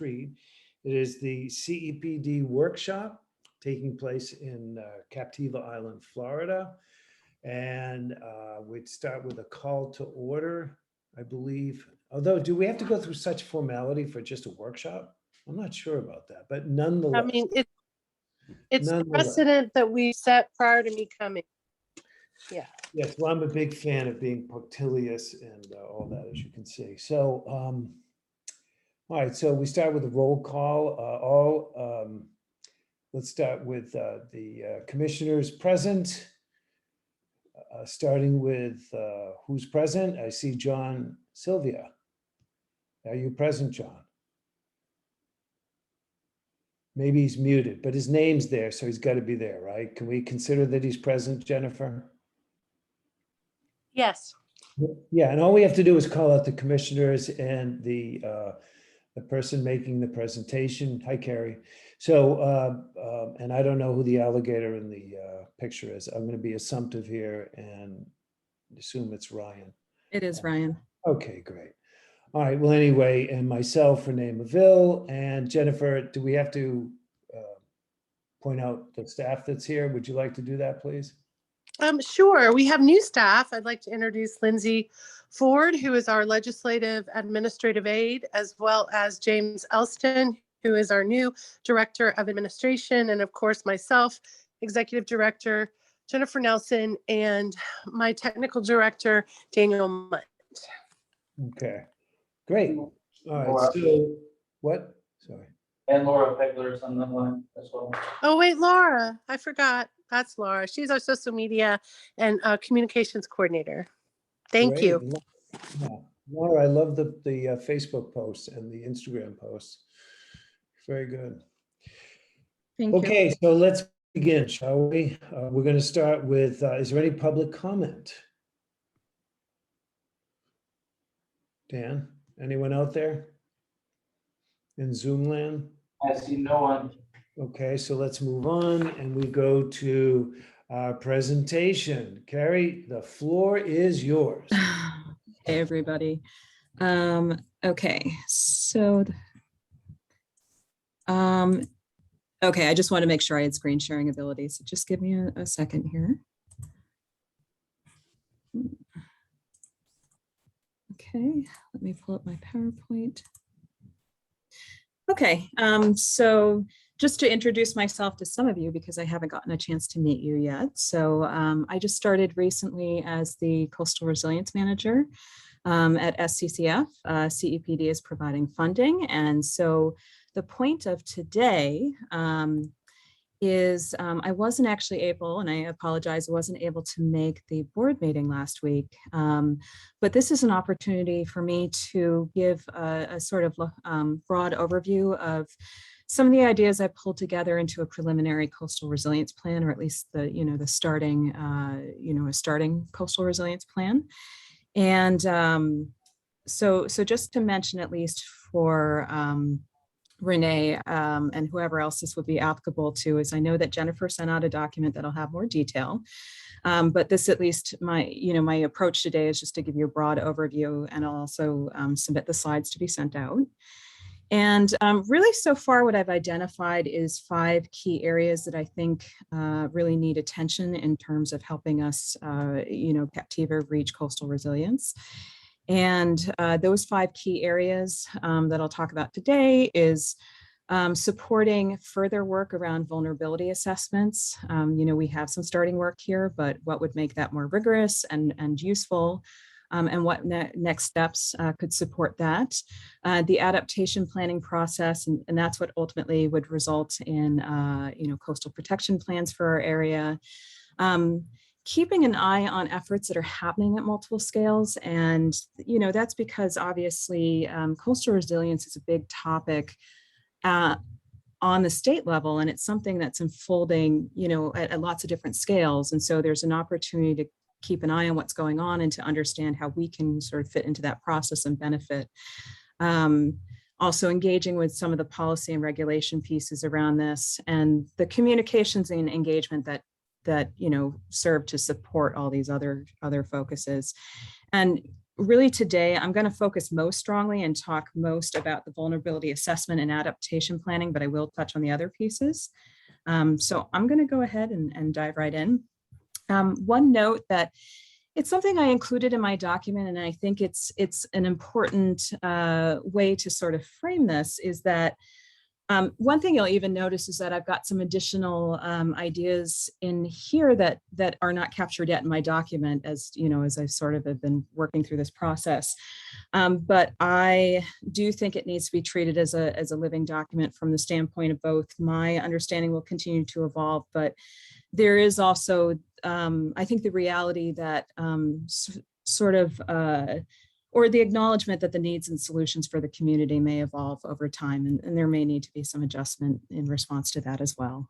It is the CEPD workshop taking place in Captiva Island, Florida. And we'd start with a call to order, I believe. Although, do we have to go through such formality for just a workshop? I'm not sure about that, but nonetheless. I mean, it's precedent that we set prior to me coming. Yeah. Yes, well, I'm a big fan of being punctilious and all that, as you can see. So, all right, so we start with a roll call. Let's start with the commissioners present. Starting with who's present. I see John Sylvia. Are you present, John? Maybe he's muted, but his name's there, so he's got to be there, right? Can we consider that he's present, Jennifer? Yes. Yeah, and all we have to do is call out the commissioners and the person making the presentation. Hi, Carrie. So, and I don't know who the alligator in the picture is. I'm going to be assumptive here and assume it's Ryan. It is Ryan. Okay, great. All right, well, anyway, and myself, Renee Maville, and Jennifer, do we have to point out the staff that's here? Would you like to do that, please? Sure. We have new staff. I'd like to introduce Lindsay Ford, who is our legislative administrative aide, as well as James Elston, who is our new director of administration, and of course myself, executive director Jennifer Nelson, and my technical director Daniel Munt. Okay, great. All right, so what? Sorry. And Laura Pegler's on the line as well. Oh wait, Laura, I forgot. That's Laura. She's our social media and communications coordinator. Thank Great. you. Yeah. Laura, I love the Facebook posts and the Instagram posts. Very good. Thank you. Okay, so let's begin, shall we? We're going to start with, is there any public comment? Dan, anyone out there in Zoom land? I see no one. Okay, so let's move on and we go to our presentation. Carrie, the floor is yours. Hey, everybody. Okay, so, okay, I just want to make sure I had screen sharing ability, so just give me a second here. Okay, let me pull up my PowerPoint. Okay, so just to introduce myself to some of you, because I haven't gotten a chance to meet you yet. So I just started recently as the Coastal Resilience Manager at SCCF. CEPD is providing funding. And so the point of today is I wasn't actually able, and I apologize, I wasn't able to make the board meeting last week. But this is an opportunity for me to give a sort of broad overview of some of the ideas I pulled together into a preliminary coastal resilience plan, or at least the starting, a starting coastal resilience plan. And so just to mention, at least for Renee and whoever else this would be applicable to, is I know that Jennifer sent out a document that'll have more detail. But this, at least my approach today is just to give you a broad overview, and I'll also submit the slides to be sent out. And really so far what I've identified is 5 key areas that I think really need attention in terms of helping us, Captiva reach coastal resilience. And those 5 key areas that I'll talk about today is supporting further work around vulnerability assessments. We have some starting work here, but what would make that more rigorous and useful, and what next steps could support that. The adaptation planning process, and that's what ultimately would result in coastal protection plans for our area. Keeping an eye on efforts that are happening at multiple scales. And, that's because obviously coastal resilience is a big topic on the state level, and it's something that's unfolding, at lots of different scales. And so there's an opportunity to keep an eye on what's going on and to understand how we can sort of fit into that process and benefit. Also engaging with some of the policy and regulation pieces around this, and the communications and engagement that serve to support all these other focuses. And really today, I'm going to focus most strongly and talk most about the vulnerability assessment and adaptation planning, but I will touch on the other pieces. So I'm going to go ahead and dive right in. One note that it's something I included in my document, and I think it's an important way to sort of frame this is that one thing you'll even notice is that I've got some additional ideas in here that are not captured yet in my document, as you know, as I sort of have been working through this process. But I do think it needs to be treated as a living document from the standpoint of both my understanding will continue to evolve, but there is also, I think, the reality that or the acknowledgement that the needs and solutions for the community may evolve over time, and there may need to be some adjustment in response to that as well.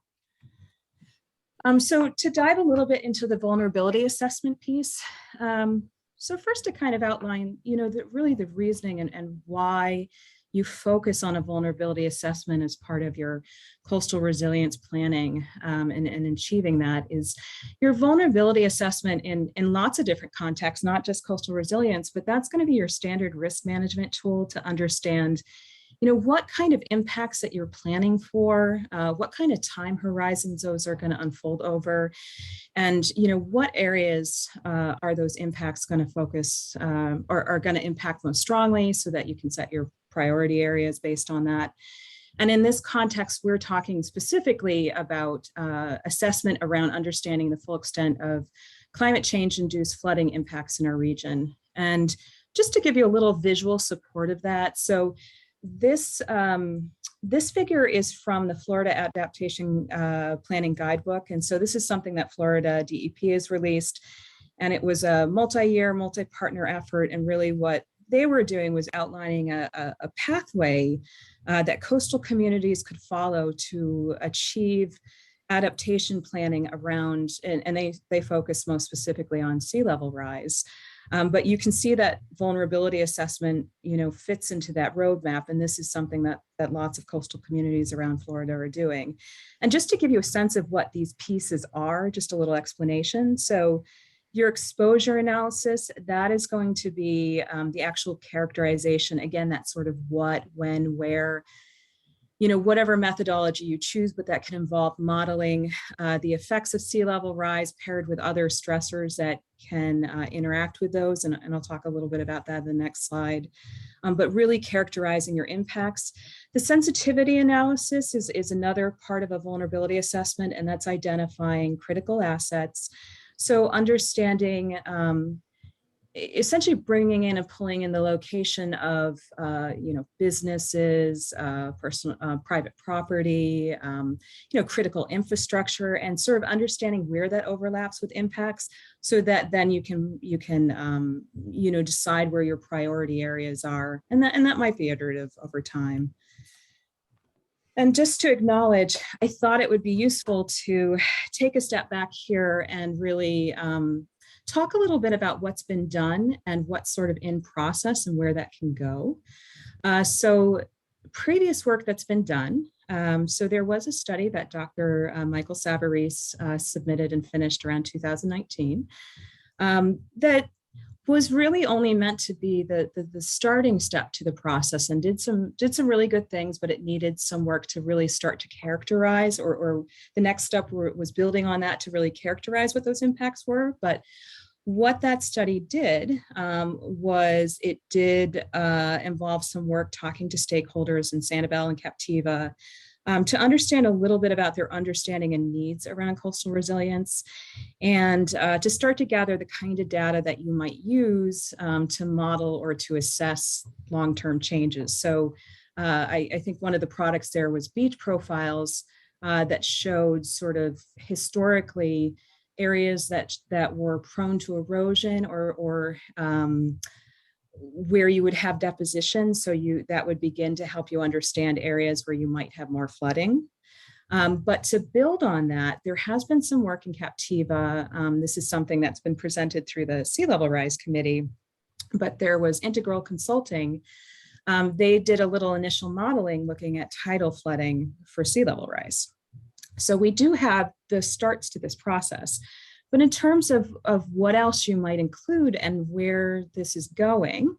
So to dive a little bit into the vulnerability assessment piece, so first to kind of outline, you know, really the reasoning and why you focus on a vulnerability assessment as part of your coastal resilience planning and achieving that is your vulnerability assessment in lots of different contexts, not just coastal resilience, but that's going to be your standard risk management tool to understand, you know, what kind of impacts that you're planning for, what kind of time horizons those are going to unfold over, and, you know, what areas are those impacts going to focus or are going to impact most strongly so that you can set your priority areas based on that. And in this context, we're talking specifically about assessment around understanding the full extent of climate change-induced flooding impacts in our region. And just to give you a little visual support of that, so this figure is from the Florida Adaptation Planning Guidebook. And so this is something that Florida DEP has released. And it was a multi-year, multi-partner effort. And really what they were doing was outlining a pathway that coastal communities could follow to achieve adaptation planning around, and they focus most specifically on sea level rise. But you can see that vulnerability assessment, you know, fits into that roadmap. And this is something that lots of coastal communities around Florida are doing. And just to give you a sense of what these pieces are, just a little explanation. So your exposure analysis, that is going to be the actual characterization. Again, that's sort of what, when, where, you know, whatever methodology you choose, but that can involve modeling the effects of sea level rise paired with other stressors that can interact with those. And I'll talk a little bit about that in the next slide. But really characterizing your impacts. The sensitivity analysis is another part of a vulnerability assessment, and that's identifying critical assets. So understanding, essentially bringing in and pulling in the location of, you know, businesses, private property, you know, critical infrastructure, and sort of understanding where that overlaps with impacts, so that then you can you know, decide where your priority areas are, and that might be iterative over time. And just to acknowledge, I thought it would be useful to take a step back here and really talk a little bit about what's been done and what's sort of in process and where that can go. So previous work that's been done. So there was a study that Dr. Michael Savarese submitted and finished around 2019 that was really only meant to be the starting step to the process, and did some really good things, but it needed some work to really start to characterize, or the next step was building on that to really characterize what those impacts were. But what that study did was it did involve some work talking to stakeholders in Sanibel and Captiva to understand a little bit about their understanding and needs around coastal resilience, and to start to gather the kind of data that you might use to model or to assess long-term changes. So I think one of the products there was beach profiles that showed sort of historically areas that were prone to erosion or where you would have deposition. So that would begin to help you understand areas where you might have more flooding. But to build on that, there has been some work in Captiva. This is something that's been presented through the Sea Level Rise Committee, but there was Integral Consulting. They did a little initial modeling looking at tidal flooding for sea level rise. So we do have the starts to this process, But in terms of what else you might include and where this is going,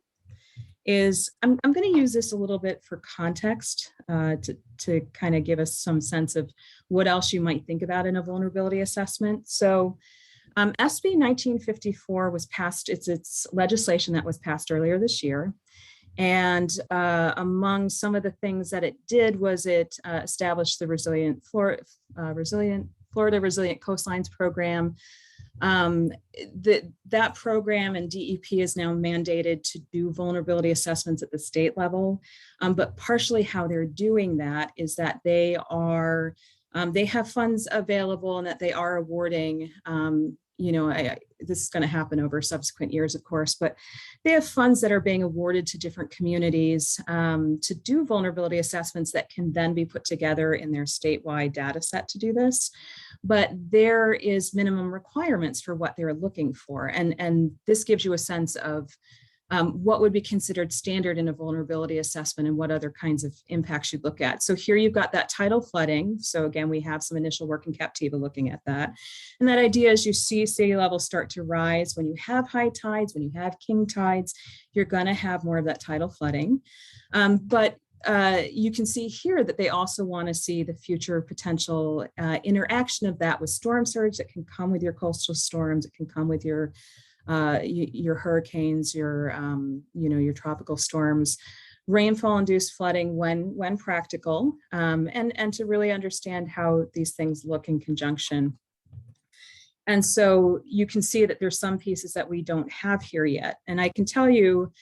is I'm going to use this a little bit for context to kind of give us some sense of what else you might think about in a vulnerability assessment. So SB 1954 was passed, it's legislation that was passed earlier this year. And among some of the things that it did was it established the Florida Resilient Coastlines Program. That program and DEP is now mandated to do vulnerability assessments at the state level. But partially how they're doing that is that they have funds available and that they are awarding, this is going to happen over subsequent years, of course, but they have funds that are being awarded to different communities to do vulnerability assessments that can then be put together in their statewide data set to do this. But there is minimum requirements for what they're looking for. And this gives you a sense of what would be considered standard in a vulnerability assessment and what other kinds of impacts you'd look at. So here you've got that tidal flooding. So again, we have some initial work in Captiva looking at that. And that idea is you see sea levels start to rise. When you have high tides, when you have king tides, you're gonna have more of that tidal flooding. But you can see here that they also want to see the future potential interaction of that with storm surge that can come with your coastal storms. It can come with your hurricanes, your tropical storms, rainfall-induced flooding when practical, and to really understand how these things look in conjunction. And so you can see that there's some pieces that we don't have here yet. And I can tell you,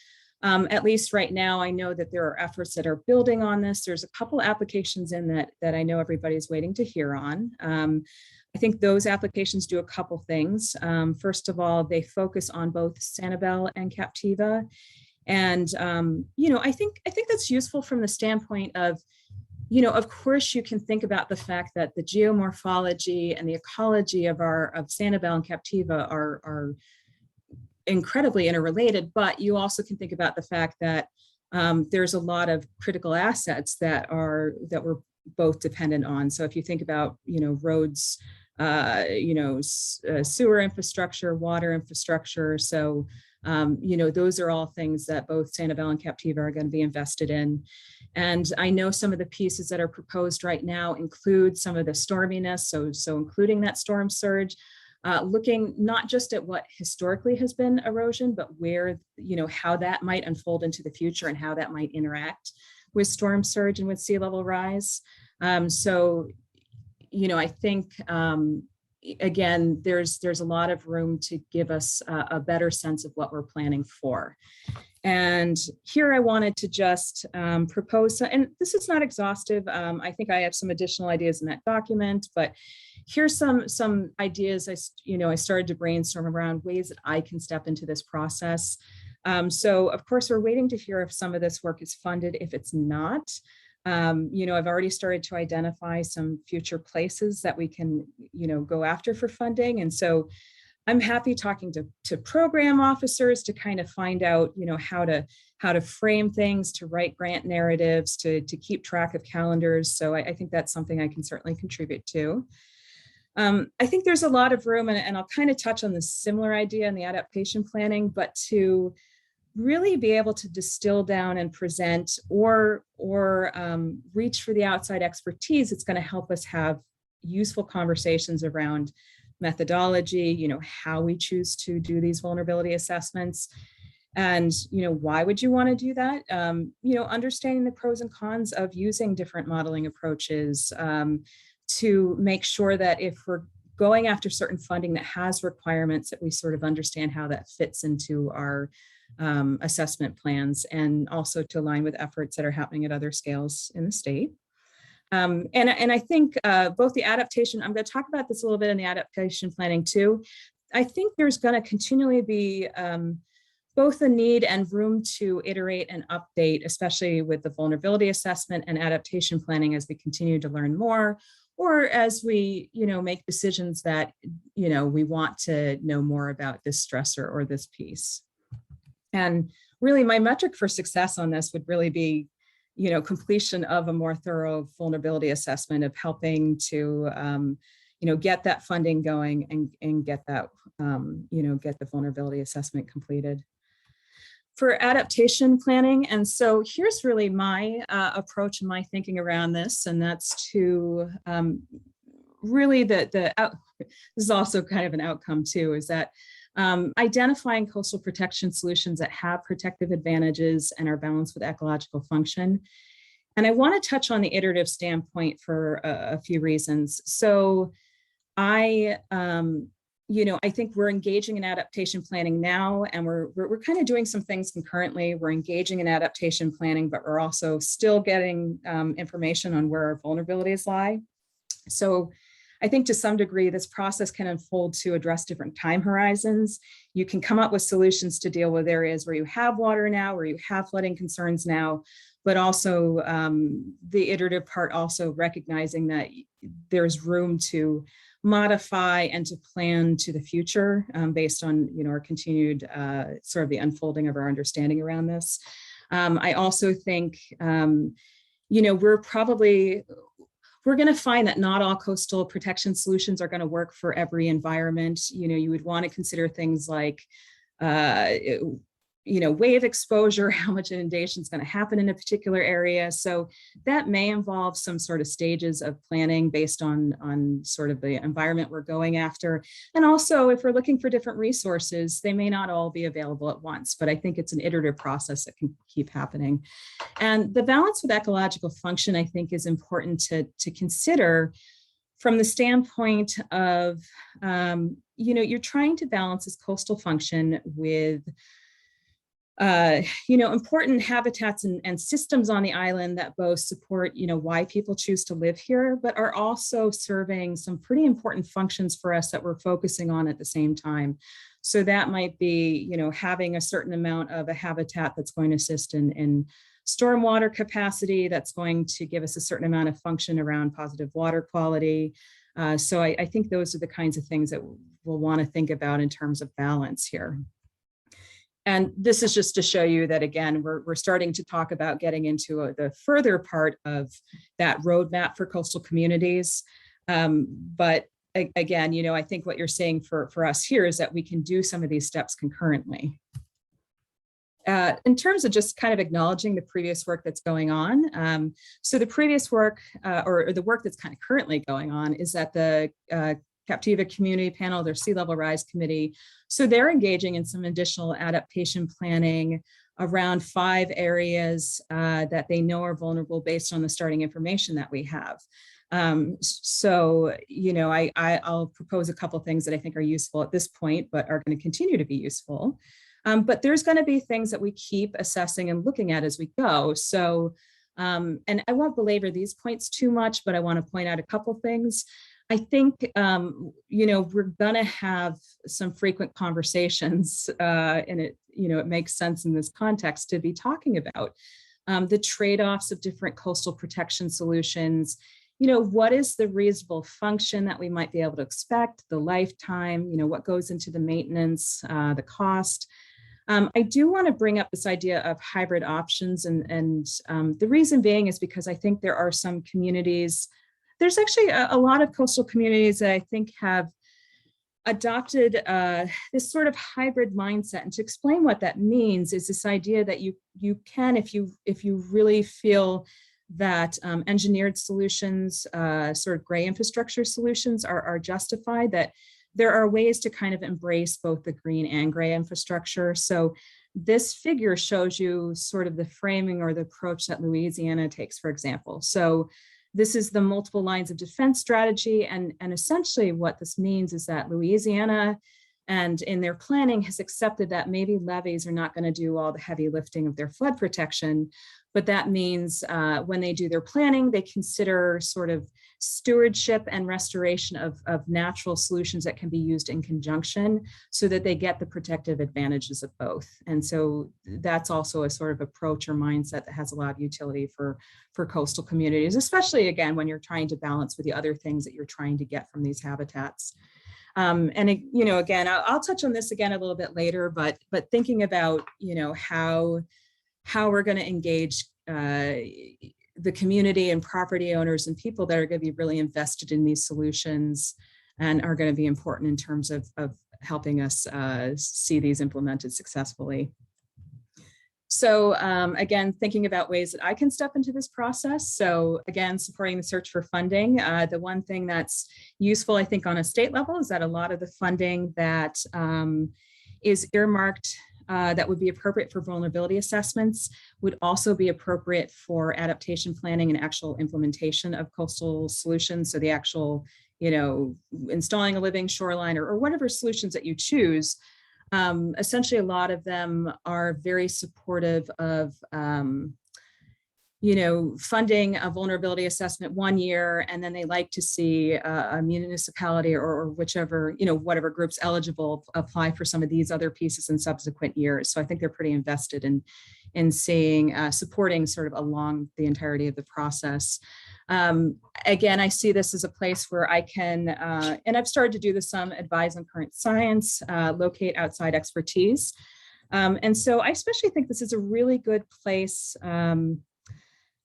at least right now, I know that there are efforts that are building on this. There's a couple applications in that I know everybody's waiting to hear on. I think those applications do a couple things. First of all, they focus on both Sanibel and Captiva. And, I think that's useful from the standpoint of, of course, you can think about the fact that the geomorphology and the ecology of Sanibel and Captiva are incredibly interrelated, but you also can think about the fact that there's a lot of critical assets that we're both dependent on. So if you think about, roads, sewer infrastructure, water infrastructure. So, those are all things that both Sanibel and Captiva are going to be invested in. And I know some of the pieces that are proposed right now include some of the storminess. So including that storm surge, looking not just at what historically has been erosion, but where, how that might unfold into the future and how that might interact with storm surge and with sea level rise. I think, again, there's a lot of room to give us a better sense of what we're planning for. And here I wanted to just propose, and this is not exhaustive. I think I have some additional ideas in that document, but here's some ideas I started to brainstorm around ways that I can step into this process. So of course, we're waiting to hear if some of this work is funded. If it's not, I've already started to identify some future places that we can, go after for funding. And so I'm happy talking to program officers to kind of find out, how to frame things, to write grant narratives, to keep track of calendars. So I think that's something I can certainly contribute to. I think there's a lot of room, and I'll kind of touch on this similar idea in the adaptation planning, but to really be able to distill down and present or reach for the outside expertise, it's going to help us have useful conversations around methodology, how we choose to do these vulnerability assessments. And, why would you want to do that? Understanding the pros and cons of using different modeling approaches to make sure that if we're going after certain funding that has requirements, that we sort of understand how that fits into our assessment plans, and also to align with efforts that are happening at other scales in the state. And I think both the adaptation, I'm going to talk about this a little bit in the adaptation planning too. I think there's going to continually be both a need and room to iterate and update, especially with the vulnerability assessment and adaptation planning as we continue to learn more, or as we, make decisions that, we want to know more about this stressor or this piece. And really my metric for success on this would really be, completion of a more thorough vulnerability assessment, of helping to, get that funding going and get that, get the vulnerability assessment completed. For adaptation planning, and so here's really my approach and my thinking around this, and that's to really this is also kind of an outcome too, is that identifying coastal protection solutions that have protective advantages and are balanced with ecological function. And I want to touch on the iterative standpoint for a few reasons. So I think we're engaging in adaptation planning now, and we're kind of doing some things concurrently. We're engaging in adaptation planning, but we're also still getting information on where our vulnerabilities lie. So I think to some degree, this process can unfold to address different time horizons. You can come up with solutions to deal with areas where you have water now, where you have flooding concerns now, but also the iterative part also recognizing that there's room to modify and to plan to the future based on our continued sort of the unfolding of our understanding around this. I also think we're going to find that not all coastal protection solutions are going to work for every environment. You would want to consider things like wave exposure, how much inundation is going to happen in a particular area. So that may involve some sort of stages of planning based on sort of the environment we're going after. And also, if we're looking for different resources, they may not all be available at once, but I think it's an iterative process that can keep happening. And the balance with ecological function, I think, is important to consider from the standpoint of, you're trying to balance this coastal function with important habitats and systems on the island that both support, why people choose to live here, but are also serving some pretty important functions for us that we're focusing on at the same time. So that might be, having a certain amount of a habitat that's going to assist in stormwater capacity, that's going to give us a certain amount of function around positive water quality. So I think those are the kinds of things that we'll want to think about in terms of balance here. And this is just to show you that, again, we're starting to talk about getting into the further part of that roadmap for coastal communities. But again, I think what you're saying for us here is that we can do some of these steps concurrently. In terms of just kind of acknowledging the previous work that's going on. So the previous work or the work that's kind of currently going on is that the Captiva Community Panel, their Sea Level Rise Committee. So they're engaging in some additional adaptation planning around 5 areas that they know are vulnerable based on the starting information that we have. So, I'll propose a couple things that I think are useful at this point, but are going to continue to be useful. But there's going to be things that we keep assessing and looking at as we go. So, and I won't belabor these points too much, but I want to point out a couple things. I think, we're going to have some frequent conversations, and it makes sense in this context to be talking about the trade-offs of different coastal protection solutions. What is the reasonable function that we might be able to expect, the lifetime, what goes into the maintenance, the cost. I do want to bring up this idea of hybrid options, and the reason being is because I think there are some communities. There's actually a lot of coastal communities that I think have adopted this sort of hybrid mindset. And to explain what that means is this idea that you can, if you really feel that engineered solutions, sort of gray infrastructure solutions are justified, that there are ways to kind of embrace both the green and gray infrastructure. So this figure shows you sort of the framing or the approach that Louisiana takes, for example. So this is the multiple lines of defense strategy. And essentially what this means is that Louisiana, and in their planning, has accepted that maybe levees are not going to do all the heavy lifting of their flood protection. But that means when they do their planning, they consider sort of stewardship and restoration of natural solutions that can be used in conjunction so that they get the protective advantages of both. And so that's also a sort of approach or mindset that has a lot of utility for coastal communities, especially, again, when you're trying to balance with the other things that you're trying to get from these habitats. And again, I'll touch on this again a little bit later, but thinking about, how we're going to engage the community and property owners and people that are going to be really invested in these solutions and are going to be important in terms of helping us see these implemented successfully. So again, thinking about ways that I can step into this process. So again, supporting the search for funding. The one thing that's useful, I think, on a state level is that a lot of the funding that is earmarked that would be appropriate for vulnerability assessments would also be appropriate for adaptation planning and actual implementation of coastal solutions. So the actual, installing a living shoreline or whatever solutions that you choose. Essentially, a lot of them are very supportive of, funding a vulnerability assessment 1 year, and then they like to see a municipality or whichever, whatever group's eligible apply for some of these other pieces in subsequent years. So I think they're pretty invested in seeing, supporting sort of along the entirety of the process. Again, I see this as a place where I can, and I've started to do this some, advise on current science, locate outside expertise. And so I especially think this is a really good place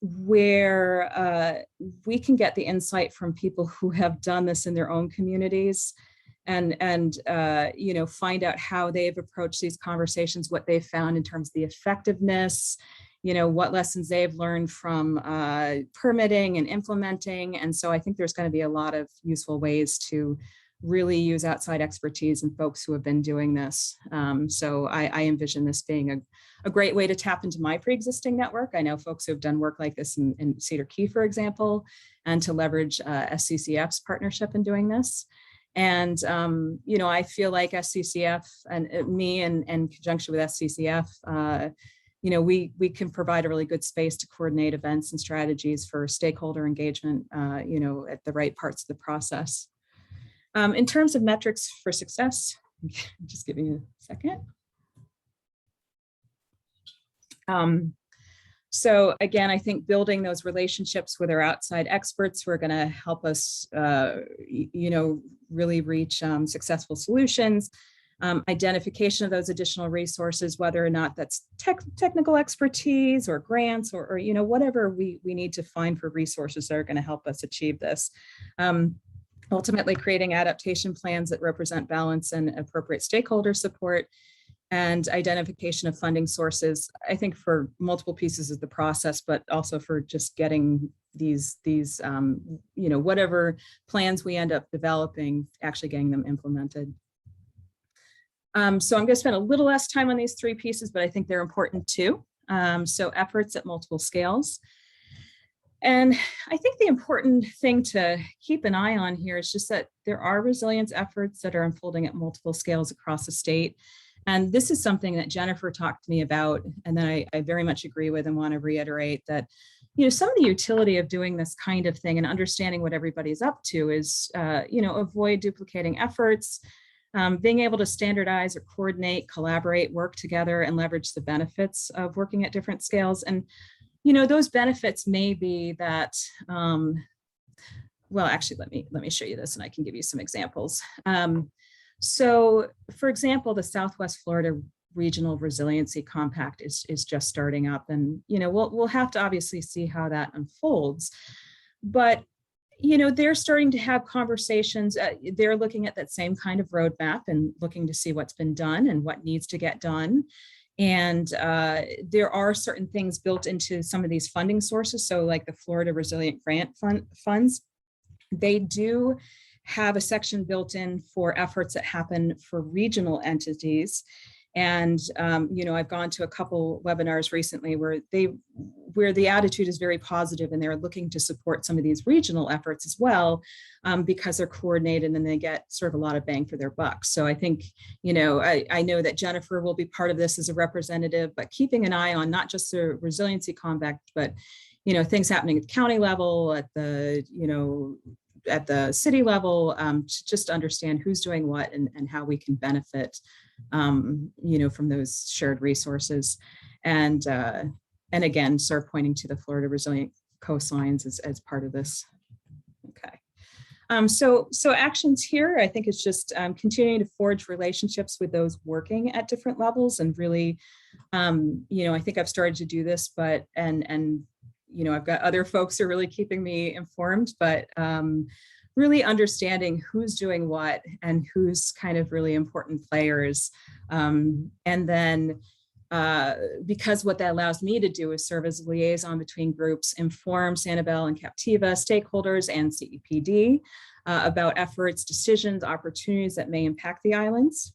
where we can get the insight from people who have done this in their own communities and find out how they've approached these conversations, what they've found in terms of the effectiveness, what lessons they've learned from permitting and implementing. And so I think there's going to be a lot of useful ways to really use outside expertise and folks who have been doing this. So I envision this being a great way to tap into my pre-existing network. I know folks who have done work like this in Cedar Key, for example, and to leverage SCCF's partnership in doing this. And, I feel like SCCF and me in conjunction with SCCF, we can provide a really good space to coordinate events and strategies for stakeholder engagement, at the right parts of the process. In terms of metrics for success, just giving you a second. So again, I think building those relationships with our outside experts who are going to help us, really reach successful solutions. Identification of those additional resources, whether or not that's technical expertise or grants or whatever we need to find for resources that are going to help us achieve this. Ultimately, creating adaptation plans that represent balance and appropriate stakeholder support, and identification of funding sources, I think, for multiple pieces of the process, but also for just getting these whatever plans we end up developing, actually getting them implemented. So I'm going to spend a little less time on these three pieces, but I think they're important too. So efforts at multiple scales. And I think the important thing to keep an eye on here is just that there are resilience efforts that are unfolding at multiple scales across the state. And this is something that Jennifer talked to me about, and that I very much agree with and want to reiterate that, some of the utility of doing this kind of thing and understanding what everybody's up to is, avoid duplicating efforts, being able to standardize or coordinate, collaborate, work together, and leverage the benefits of working at different scales. And those benefits may be that, well, actually, let me show you this and I can give you some examples. So, for example, the Southwest Florida Regional Resiliency Compact is just starting up, and we'll have to obviously see how that unfolds. But they're starting to have conversations. They're looking at that same kind of roadmap and looking to see what's been done and what needs to get done. And there are certain things built into some of these funding sources. So like the Florida Resilient Grant funds, they do have a section built in for efforts that happen for regional entities. And, I've gone to a couple webinars recently where the attitude is very positive and they're looking to support some of these regional efforts as well, because they're coordinated and they get sort of a lot of bang for their buck. So I think, I know that Jennifer will be part of this as a representative, but keeping an eye on not just the resiliency compact, but, things happening at the county level, at the, at the city level, to just understand who's doing what and how we can benefit, from those shared resources. And again, start pointing to the Florida Resilient Coastlines as part of this. Okay. So actions here, I think it's just continuing to forge relationships with those working at different levels and really, I think I've started to do this, but, and I've got other folks who are really keeping me informed, but really understanding who's doing what and who's kind of really important players. And then because what that allows me to do is serve as a liaison between groups, inform Sanibel and Captiva stakeholders and CEPD about efforts, decisions, opportunities that may impact the islands.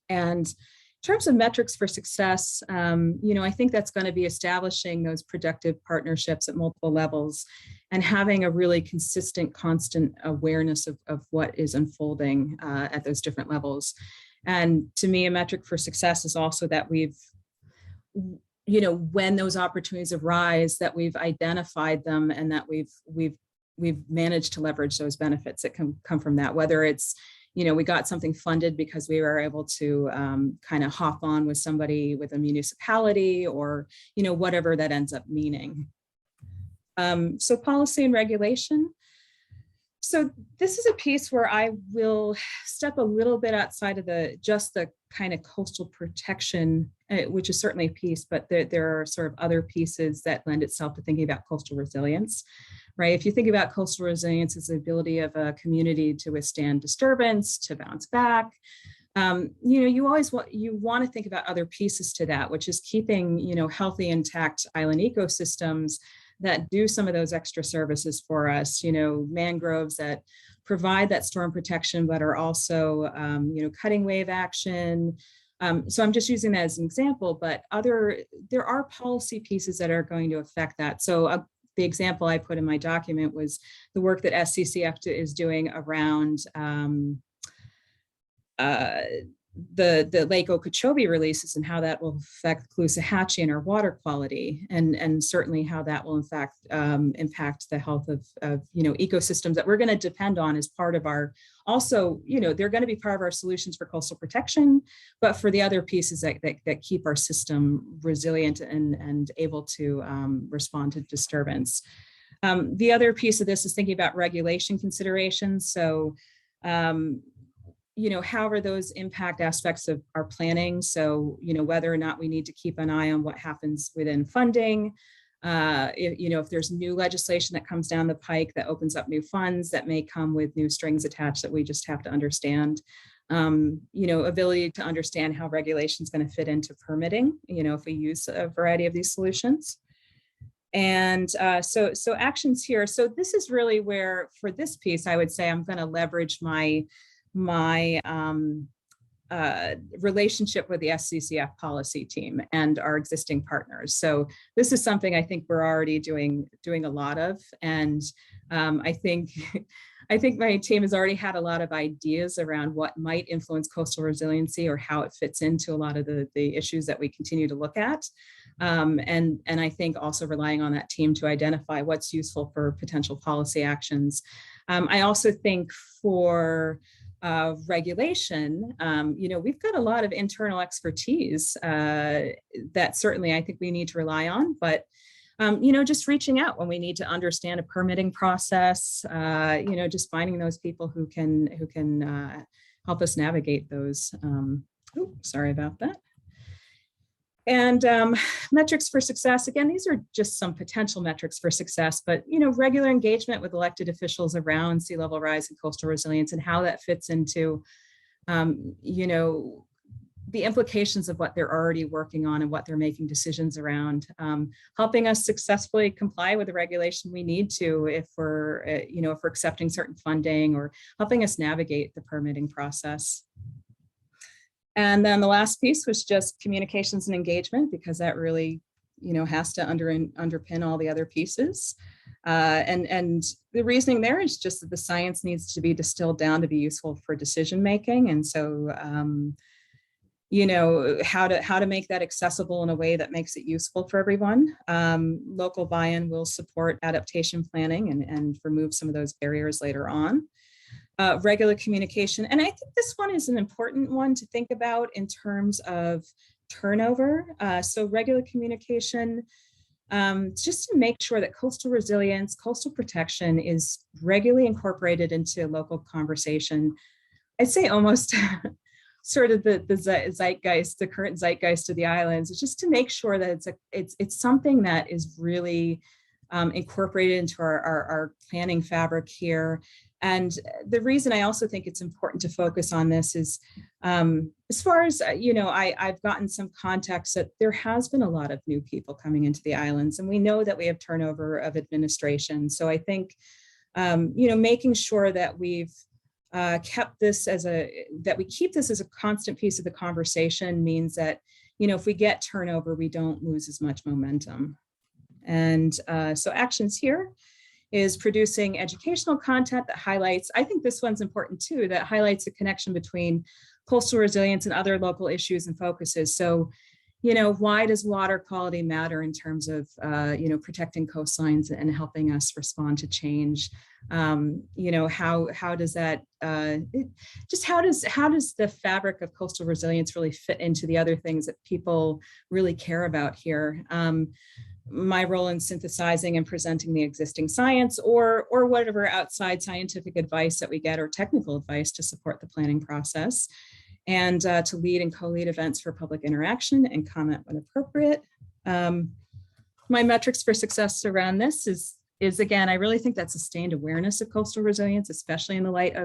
And in terms of metrics for success, I think that's going to be establishing those productive partnerships at multiple levels and having a really consistent, constant awareness of what is unfolding at those different levels. And to me, a metric for success is also that we've, when those opportunities arise, that we've identified them and that we've managed to leverage those benefits that can come from that, whether it's, we got something funded because we were able to kind of hop on with somebody with a municipality or, whatever that ends up meaning. So policy and regulation. So this is a piece where I will step a little bit outside of just the kind of coastal protection, which is certainly a piece, but there are sort of other pieces that lend itself to thinking about coastal resilience, right? If you think about coastal resilience as the ability of a community to withstand disturbance, to bounce back, you always want to think about other pieces to that, which is keeping, healthy, intact island ecosystems that do some of those extra services for us, mangroves that provide that storm protection, but are also, cutting wave action. So I'm just using that as an example, but there are policy pieces that are going to affect that. So the example I put in my document was the work that SCCF is doing around the Lake Okeechobee releases and how that will affect Caloosahatchee and our water quality, and certainly how that will in fact impact the health of ecosystems that we're going to depend on as part of our, also, they're going to be part of our solutions for coastal protection, but for the other pieces that keep our system resilient and able to respond to disturbance. The other piece of this is thinking about regulation considerations. So how are those impact aspects of our planning? So, whether or not we need to keep an eye on what happens within funding, if there's new legislation that comes down the pike that opens up new funds that may come with new strings attached that we just have to understand, ability to understand how regulation is going to fit into permitting, if we use a variety of these solutions. And so actions here. So this is really where, for this piece, I would say I'm going to leverage my relationship with the SCCF policy team and our existing partners. So this is something I think we're already doing a lot of, and I think my team has already had a lot of ideas around what might influence coastal resiliency or how it fits into a lot of the issues that we continue to look at, and I think also relying on that team to identify what's useful for potential policy actions. I also think for regulation, we've got a lot of internal expertise that certainly I think we need to rely on, but just reaching out when we need to understand a permitting process, just finding those people who can help us navigate those. Sorry about that. And metrics for success, again, these are just some potential metrics for success, but, regular engagement with elected officials around sea level rise and coastal resilience and how that fits into, the implications of what they're already working on and what they're making decisions around, helping us successfully comply with the regulation we need to if we're accepting certain funding, or helping us navigate the permitting process. And then the last piece was just communications and engagement, because that really, has to underpin all the other pieces. And the reasoning there is just that the science needs to be distilled down to be useful for decision making. And so, how to make that accessible in a way that makes it useful for everyone. Local buy-in will support adaptation planning and remove some of those barriers later on. Regular communication. And I think this one is an important one to think about in terms of turnover. So regular communication, just to make sure that coastal resilience, coastal protection is regularly incorporated into local conversation. I'd say almost sort of the zeitgeist, the current zeitgeist of the islands, is just to make sure that it's something that is really incorporated into our planning fabric here. And the reason I also think it's important to focus on this is, as far as, I've gotten some context that there has been a lot of new people coming into the islands, and we know that we have turnover of administration. So I think, making sure that we've kept this that we keep this as a constant piece of the conversation means that, if we get turnover, we don't lose as much momentum. And so actions here is producing educational content that highlights, I think this one's important too, that highlights the connection between coastal resilience and other local issues and focuses. So, why does water quality matter in terms of, protecting coastlines and helping us respond to change? How does that, how does the fabric of coastal resilience really fit into the other things that people really care about here? My role in synthesizing and presenting the existing science or whatever outside scientific advice that we get or technical advice to support the planning process, and to lead and co-lead events for public interaction and comment when appropriate. My metrics for success around this is again, I really think that sustained awareness of coastal resilience, especially in the light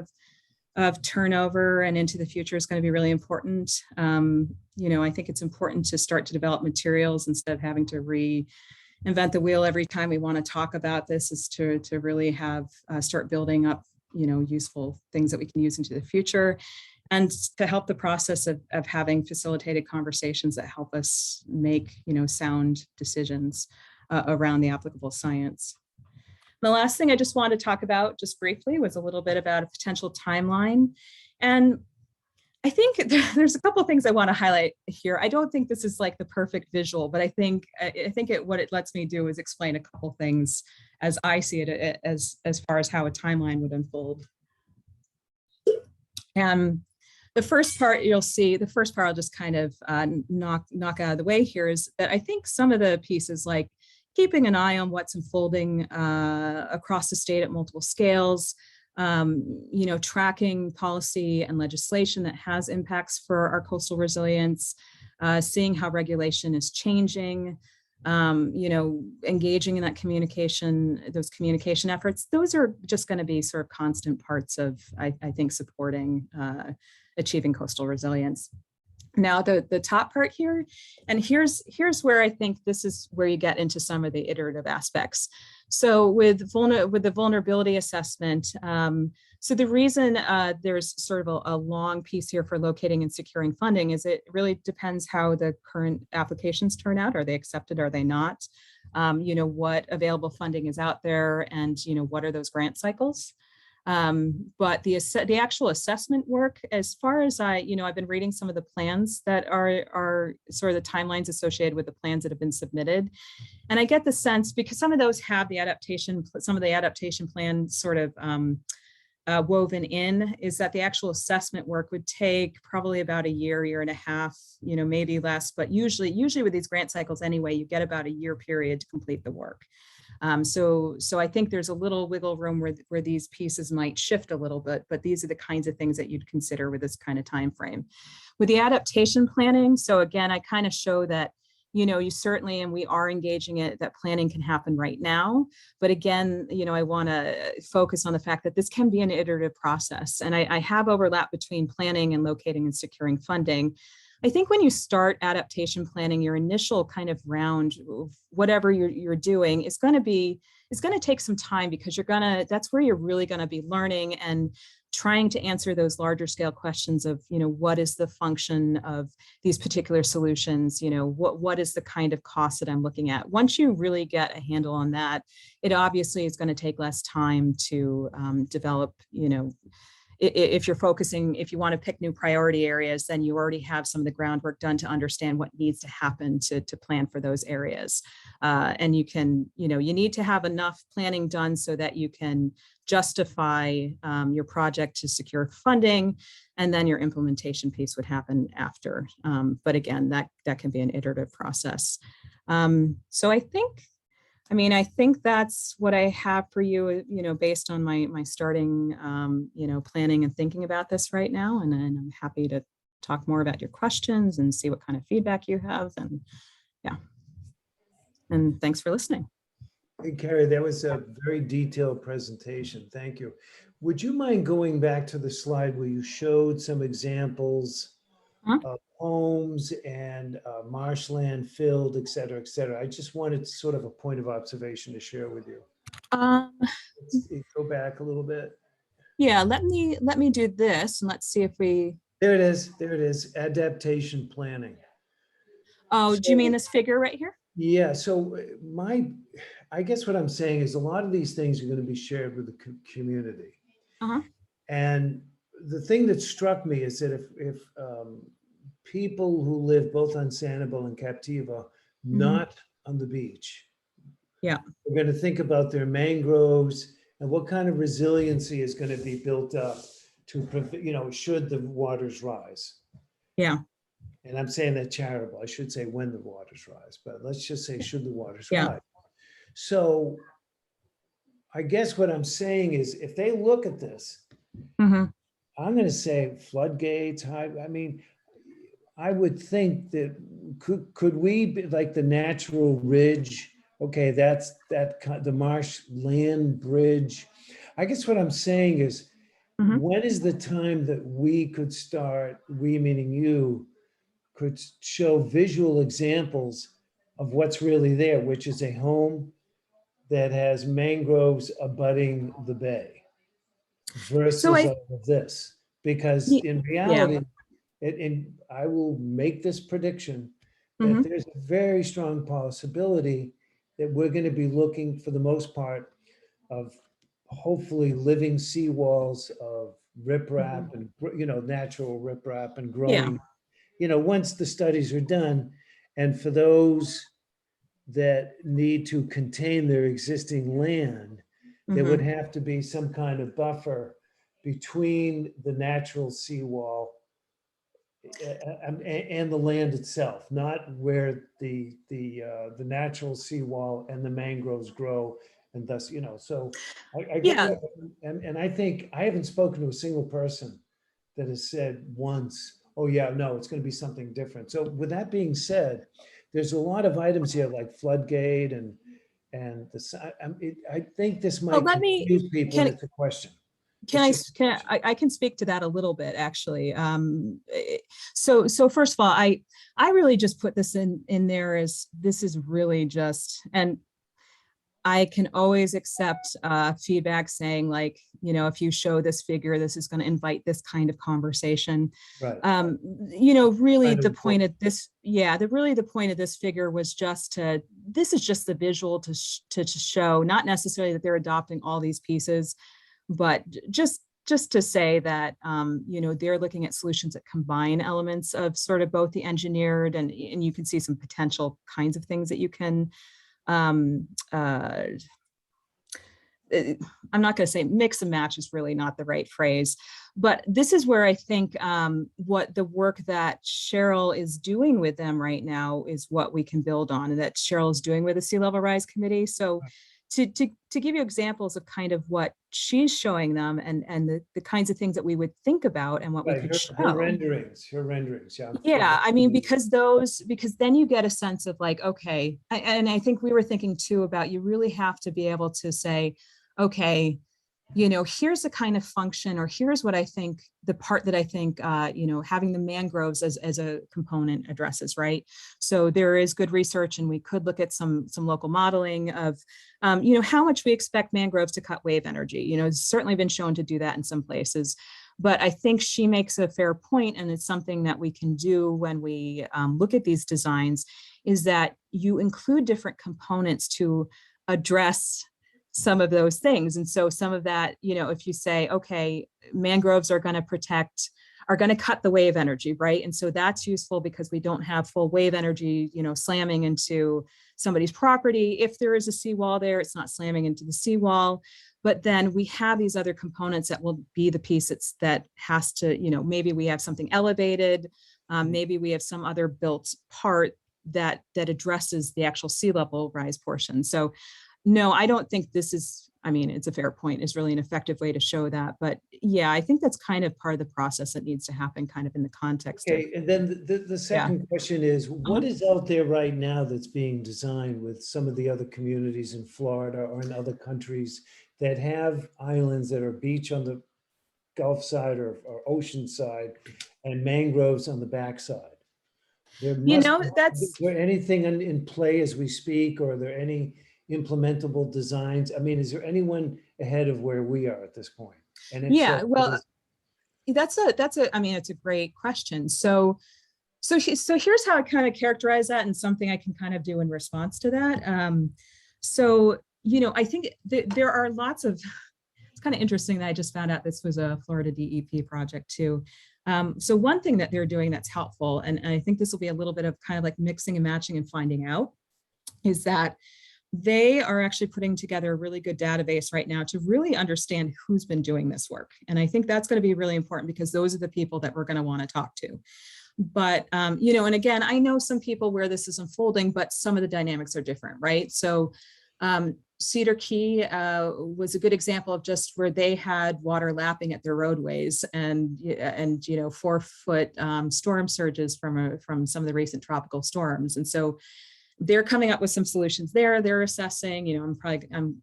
of turnover and into the future, is going to be really important. I think it's important to start to develop materials instead of having to reinvent the wheel every time we want to talk about this, is to really have start building up, useful things that we can use into the future, and to help the process of having facilitated conversations that help us make, sound decisions around the applicable science. The last thing I just wanted to talk about just briefly was a little bit about a potential timeline. And I think there's a couple of things I want to highlight here. I don't think this is like the perfect visual, but I think what it lets me do is explain a couple things as I see it as far as how a timeline would unfold. And the first part you'll see, the first part I'll just kind of knock out of the way here is that I think some of the pieces, like keeping an eye on what's unfolding across the state at multiple scales, tracking policy and legislation that has impacts for our coastal resilience, seeing how regulation is changing, engaging in that communication, those communication efforts. Those are just going to be sort of constant parts of, I think, supporting achieving coastal resilience. Now, the top part here, and here's where I think this is where you get into some of the iterative aspects. So with the vulnerability assessment, so the reason there's sort of a long piece here for locating and securing funding is it really depends how the current applications turn out. Are they accepted? Are they not? What available funding is out there, and what are those grant cycles? But the actual assessment work, as far as I've been reading some of the plans that are sort of the timelines associated with the plans that have been submitted. And I get the sense, because some of those have some of the adaptation plan sort of woven in, is that the actual assessment work would take probably about a year and a half, maybe less, but usually with these grant cycles anyway, you get about a year period to complete the work. So I think there's a little wiggle room where these pieces might shift a little bit, but these are the kinds of things that you'd consider with this kind of time frame. With the adaptation planning, so again, I kind of show that, you certainly, and we are engaging it, that planning can happen right now. But again, I want to focus on the fact that this can be an iterative process. And I have overlap between planning and locating and securing funding. I think when you start adaptation planning, your initial kind of round of whatever you're doing is going to take some time, because that's where you're really going to be learning and trying to answer those larger scale questions of, what is the function of these particular solutions? What is the kind of cost that I'm looking at? Once you really get a handle on that, it obviously is going to take less time to develop, if you want to pick new priority areas, then you already have some of the groundwork done to understand what needs to happen to plan for those areas. And you need to have enough planning done so that you can justify your project to secure funding, and then your implementation piece would happen after. But again, that can be an iterative process. So I think that's what I have for you, based on my starting, planning and thinking about this right now. And then I'm happy to talk more about your questions and see what kind of feedback you have. And yeah, and thanks for listening. Hey, Carrie, that was a very detailed presentation. Thank you. Would you mind going back to the slide where you showed some examples Huh? of homes and marshland filled, et cetera, et cetera? I just wanted sort of a point of observation to share with you. Um, Go back a little bit. yeah, let me do this and let's see if we, There it is. There it is. Adaptation planning. oh, do you mean So- this figure right here? Yeah, so I guess what I'm saying is a lot of these things are going to be shared with the community. Uh-huh. And the thing that struck me is that if people who live both on Sanibel and Captiva, not on the beach, Yeah. we're going to think about their mangroves and what kind of resiliency is going to be built up to prevent, should the waters rise. Yeah. And I'm saying that charitable. I should say when the waters rise, but let's just say should the waters Yeah. rise. So I guess what I'm saying is if they look at this, Mhm. I'm going to say floodgates. I mean, I would think that could we be like the natural ridge? Okay, that's the marshland bridge. I guess what I'm saying is, Mhm. when is the time that we could start, we meaning you, could show visual examples of what's really there, which is a home that has mangroves abutting the bay versus So all of this? Because in reality, and I will make this prediction, that Mhm. there's a very strong possibility that we're going to be looking for the most part of hopefully living seawalls of riprap and, natural riprap and growing, once the studies are done. And for those that need to contain their existing land, there would Mhm. have to be some kind of buffer between the natural seawall and the land itself, not where the natural seawall and the mangroves grow, and thus, so I get Yeah. what, and I think I haven't spoken to a single person that has said once, oh yeah, no, it's going to be something different. So with that being said, there's a lot of items here like floodgate and I think this Well, might let me, confuse people, and can, it's a question. can It's I, just a can question. I can speak to that a little bit, actually. So first of all, I really just put this in there as this is really just, and I can always accept feedback saying like, if you show this figure, this is going to invite this kind of conversation. Right. Really Kind of the point important. of this, the point of this figure was just this is just the visual to show, not necessarily that they're adopting all these pieces, but just to say that, they're looking at solutions that combine elements of sort of both the engineered and you can see some potential kinds of things that you can, I'm not going to say mix and match is really not the right phrase, but this is where I think what the work that Cheryl is doing with them right now is what we can build on, and that Cheryl is doing with the Sea Level Rise Committee. So to give you examples of kind of what she's showing them and the kinds of things that we would think about and what we Right, could show. her renderings, yeah. Yeah, I mean, because then you get a sense of like, okay, and I think we were thinking too about you really have to be able to say, okay, here's the kind of function, or here's what I think, the part that I think, having the mangroves as a component addresses, right? So there is good research, and we could look at some local modeling of, how much we expect mangroves to cut wave energy. It's certainly been shown to do that in some places. But I think she makes a fair point, and it's something that we can do when we look at these designs, is that you include different components to address some of those things. And so some of that, if you say, okay, mangroves are going to cut the wave energy, right? And so that's useful because we don't have full wave energy, slamming into somebody's property. If there is a seawall there, it's not slamming into the seawall. But then we have these other components that will be the piece that has to, maybe we have something elevated, maybe we have some other built part that addresses the actual sea level rise portion. So no, I don't think this is I mean, it's a fair point, is really an effective way to show that. But yeah, I think that's kind of part of the process that needs to happen kind of in the context of, Okay, and then the second question is, what is out there right now that's being designed with some of the other communities in Florida or in other countries that have islands that are beach on the Gulf side or ocean side and mangroves on the backside? There you must, know, is there anything in play as we speak, or are there any implementable designs? I mean, is there anyone ahead of where we are at this point? And if yeah, so, well, I mean, it's a great question. So here's how I kind of characterize that, and something I can kind of do in response to that. So, you know, I think there are lots of, it's kind of interesting that I just found out this was a Florida DEP project too. So one thing that they're doing that's helpful, and I think this will be a little bit of kind of like mixing and matching and finding out, is that they are actually putting together a really good database right now to really understand who's been doing this work. And I think that's going to be really important, because those are the people that we're going to want to talk to. But, you know, and again, I know some people where this is unfolding, but some of the dynamics are different, right? So Cedar Key was a good example of just where they had water lapping at their roadways, and you know, 4-foot storm surges from some of the recent tropical storms. And so they're coming up with some solutions there. They're assessing, you know,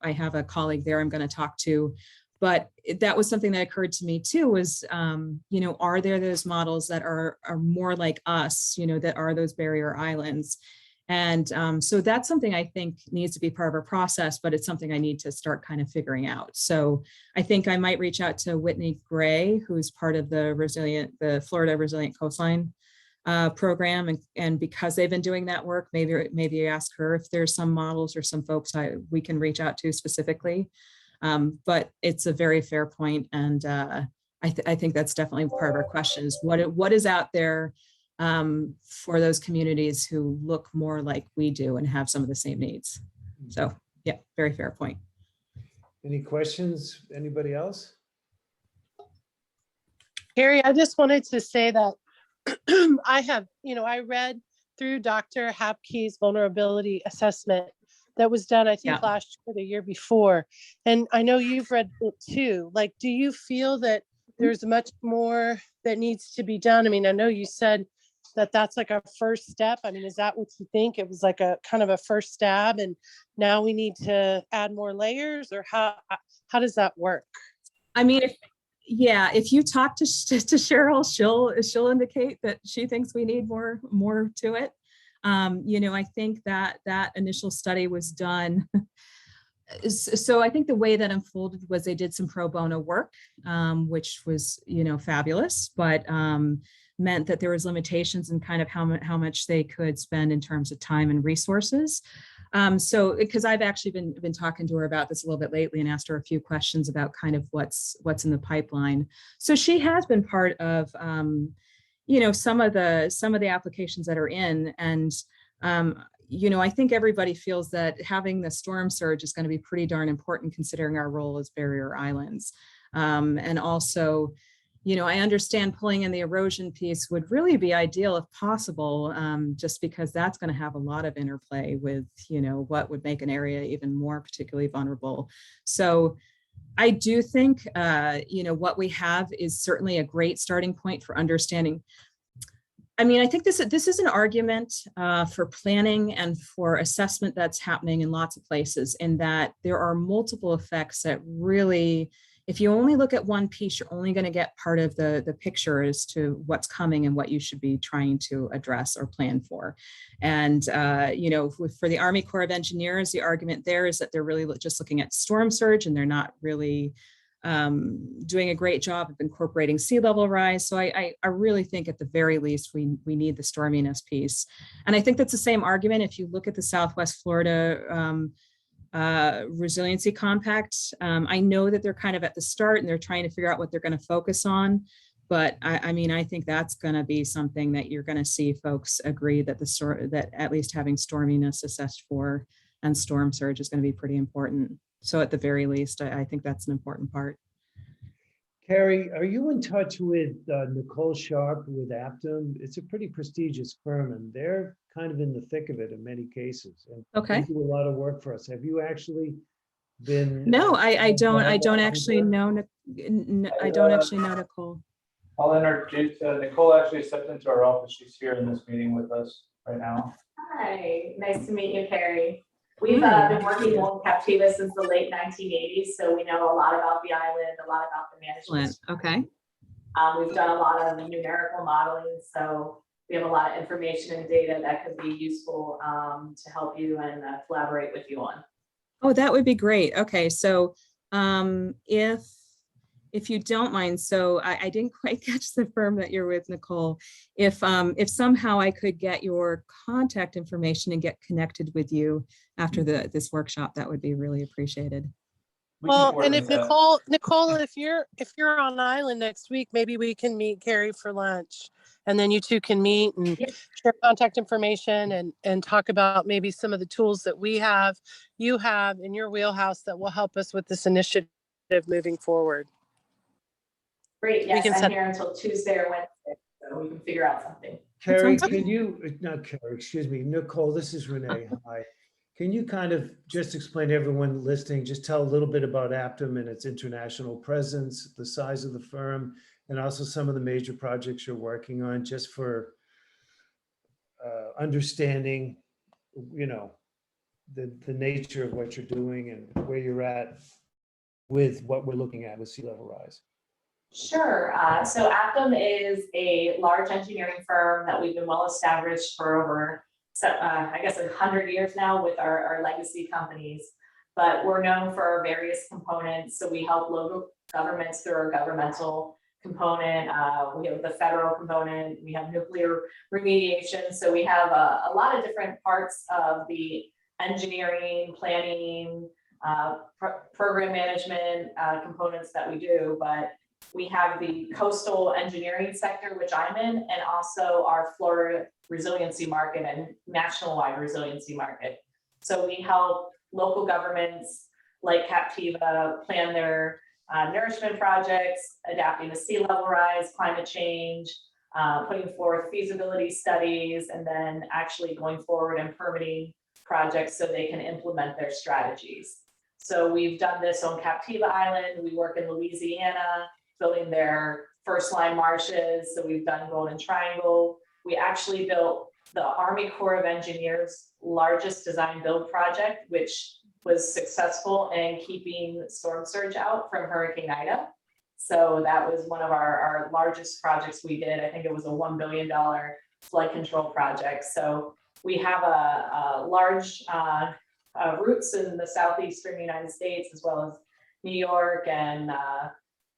I have a colleague there I'm going to talk to, but that was something that occurred to me too, was, you know, are there those models that are more like us, you know, that are those barrier islands? And so that's something I think needs to be part of our process, but it's something I need to start kind of figuring out. So I think I might reach out to Whitney Gray, who's part of the Florida Resilient Coastline program, and because they've been doing that work, maybe ask her if there's some models or some folks we can reach out to specifically. But it's a very fair point, and I think that's definitely part of our questions. What is out there for those communities who look more like we do and have some of the same needs? So yeah, very fair point. any questions? Anybody else? Harry, I just wanted to say that I have, you know, I read through Dr. Hapke's vulnerability assessment that was done, I think, last year or the year before. And I know you've read it too. Like, do you feel that there's much more that needs to be done? I mean, I know you said that that's like a first step. I mean, is that what you think? It was like a kind of a first stab, and now we need to add more layers, or how does that work? I mean, if you talk to Cheryl, she'll indicate that she thinks we need more to it. You know, I think that initial study was done. So I think the way that unfolded was they did some pro bono work, which was, you know, fabulous, but meant that there was limitations in kind of how much they could spend in terms of time and resources. So because I've actually been talking to her about this a little bit lately and asked her a few questions about kind of what's in the pipeline. So she has been part of, you know, some of the applications that are in, and you know, I think everybody feels that having the storm surge is going to be pretty darn important, considering our role as barrier islands. And also, you know, I understand pulling in the erosion piece would really be ideal if possible, just because that's going to have a lot of interplay with, you know, what would make an area even more particularly vulnerable. So I do think, you know, what we have is certainly a great starting point for understanding. I mean, I think this is an argument for planning and for assessment that's happening in lots of places, in that there are multiple effects that really, if you only look at one piece, you're only going to get part of the picture as to what's coming and what you should be trying to address or plan for. And, you know, for the Army Corps of Engineers, the argument there is that they're really just looking at storm surge, and they're not really doing a great job of incorporating sea level rise. So I really think at the very least, we need the storminess piece. And I think that's the same argument if you look at the Southwest Florida resiliency compact. I know that they're kind of at the start and they're trying to figure out what they're going to focus on. But I mean, I think that's going to be something that you're going to see folks agree that that at least having storminess assessed for and storm surge is going to be pretty important. So at the very least, I think that's an important part. Carrie, are you in touch with Nicole Sharp with Aptum? It's a pretty prestigious firm, and they're kind of in the thick of it in many cases. And Okay. they do a lot of work for us. Have you actually been? No, I don't dialogue actually with her? know. I don't actually know Nicole. I'll introduce, Nicole actually stepped into our office. She's here in this meeting with us right now. Hi, nice to meet you, Carrie. We've been working on Captiva since the late 1980s, so we know a lot about the island, a lot about the management. Okay. We've done a lot of numerical modeling, so we have a lot of information and data that could be useful to help you and collaborate with you on. Oh, that would be great. Okay, so if you don't mind, so I didn't quite catch the firm that you're with, Nicole. If somehow I could get your contact information and get connected with you after this workshop, that would be really appreciated. We can Well, and coordinate if that. Nicole, if you're on island next week, maybe we can meet Carrie for lunch, and then you two can meet and Yep. share contact information and talk about maybe some of the tools that you have in your wheelhouse that will help us with this initiative moving forward. Great, yes, can I'm set- here until Tuesday or Wednesday, so we can figure out something. Carrie, sounds can you, not Carrie, excuse me, Nicole, this is Renee. Hi. Can you kind of just explain to everyone listening, just tell a little bit about Aptum and its international presence, the size of the firm, and also some of the major projects you're working on, just for understanding, you know, the nature of what you're doing and where you're at with what we're looking at with sea level rise. Sure. So Aptum is a large engineering firm that we've been well established for over, I guess, 100 years now with our legacy companies. But we're known for our various components. So we help local governments through our governmental component. We have the federal component. We have nuclear remediation. So we have a lot of different parts of the engineering, planning, program management components that we do. But we have the coastal engineering sector, which I'm in, and also our Florida resiliency market and national-wide resiliency market. So we help local governments like Captiva plan their nourishment projects, adapting to sea level rise, climate change, putting forth feasibility studies, and then actually going forward and permitting projects so they can implement their strategies. So we've done this on Captiva Island. We work in Louisiana, building their first line marshes. So we've done Golden Triangle. We actually built the Army Corps of Engineers' largest design build project, which was successful in keeping storm surge out from Hurricane Ida. So that was one of our largest projects we did. I think it was a $1 billion flood control project. So we have a large roots in the southeastern United States, as well as New York and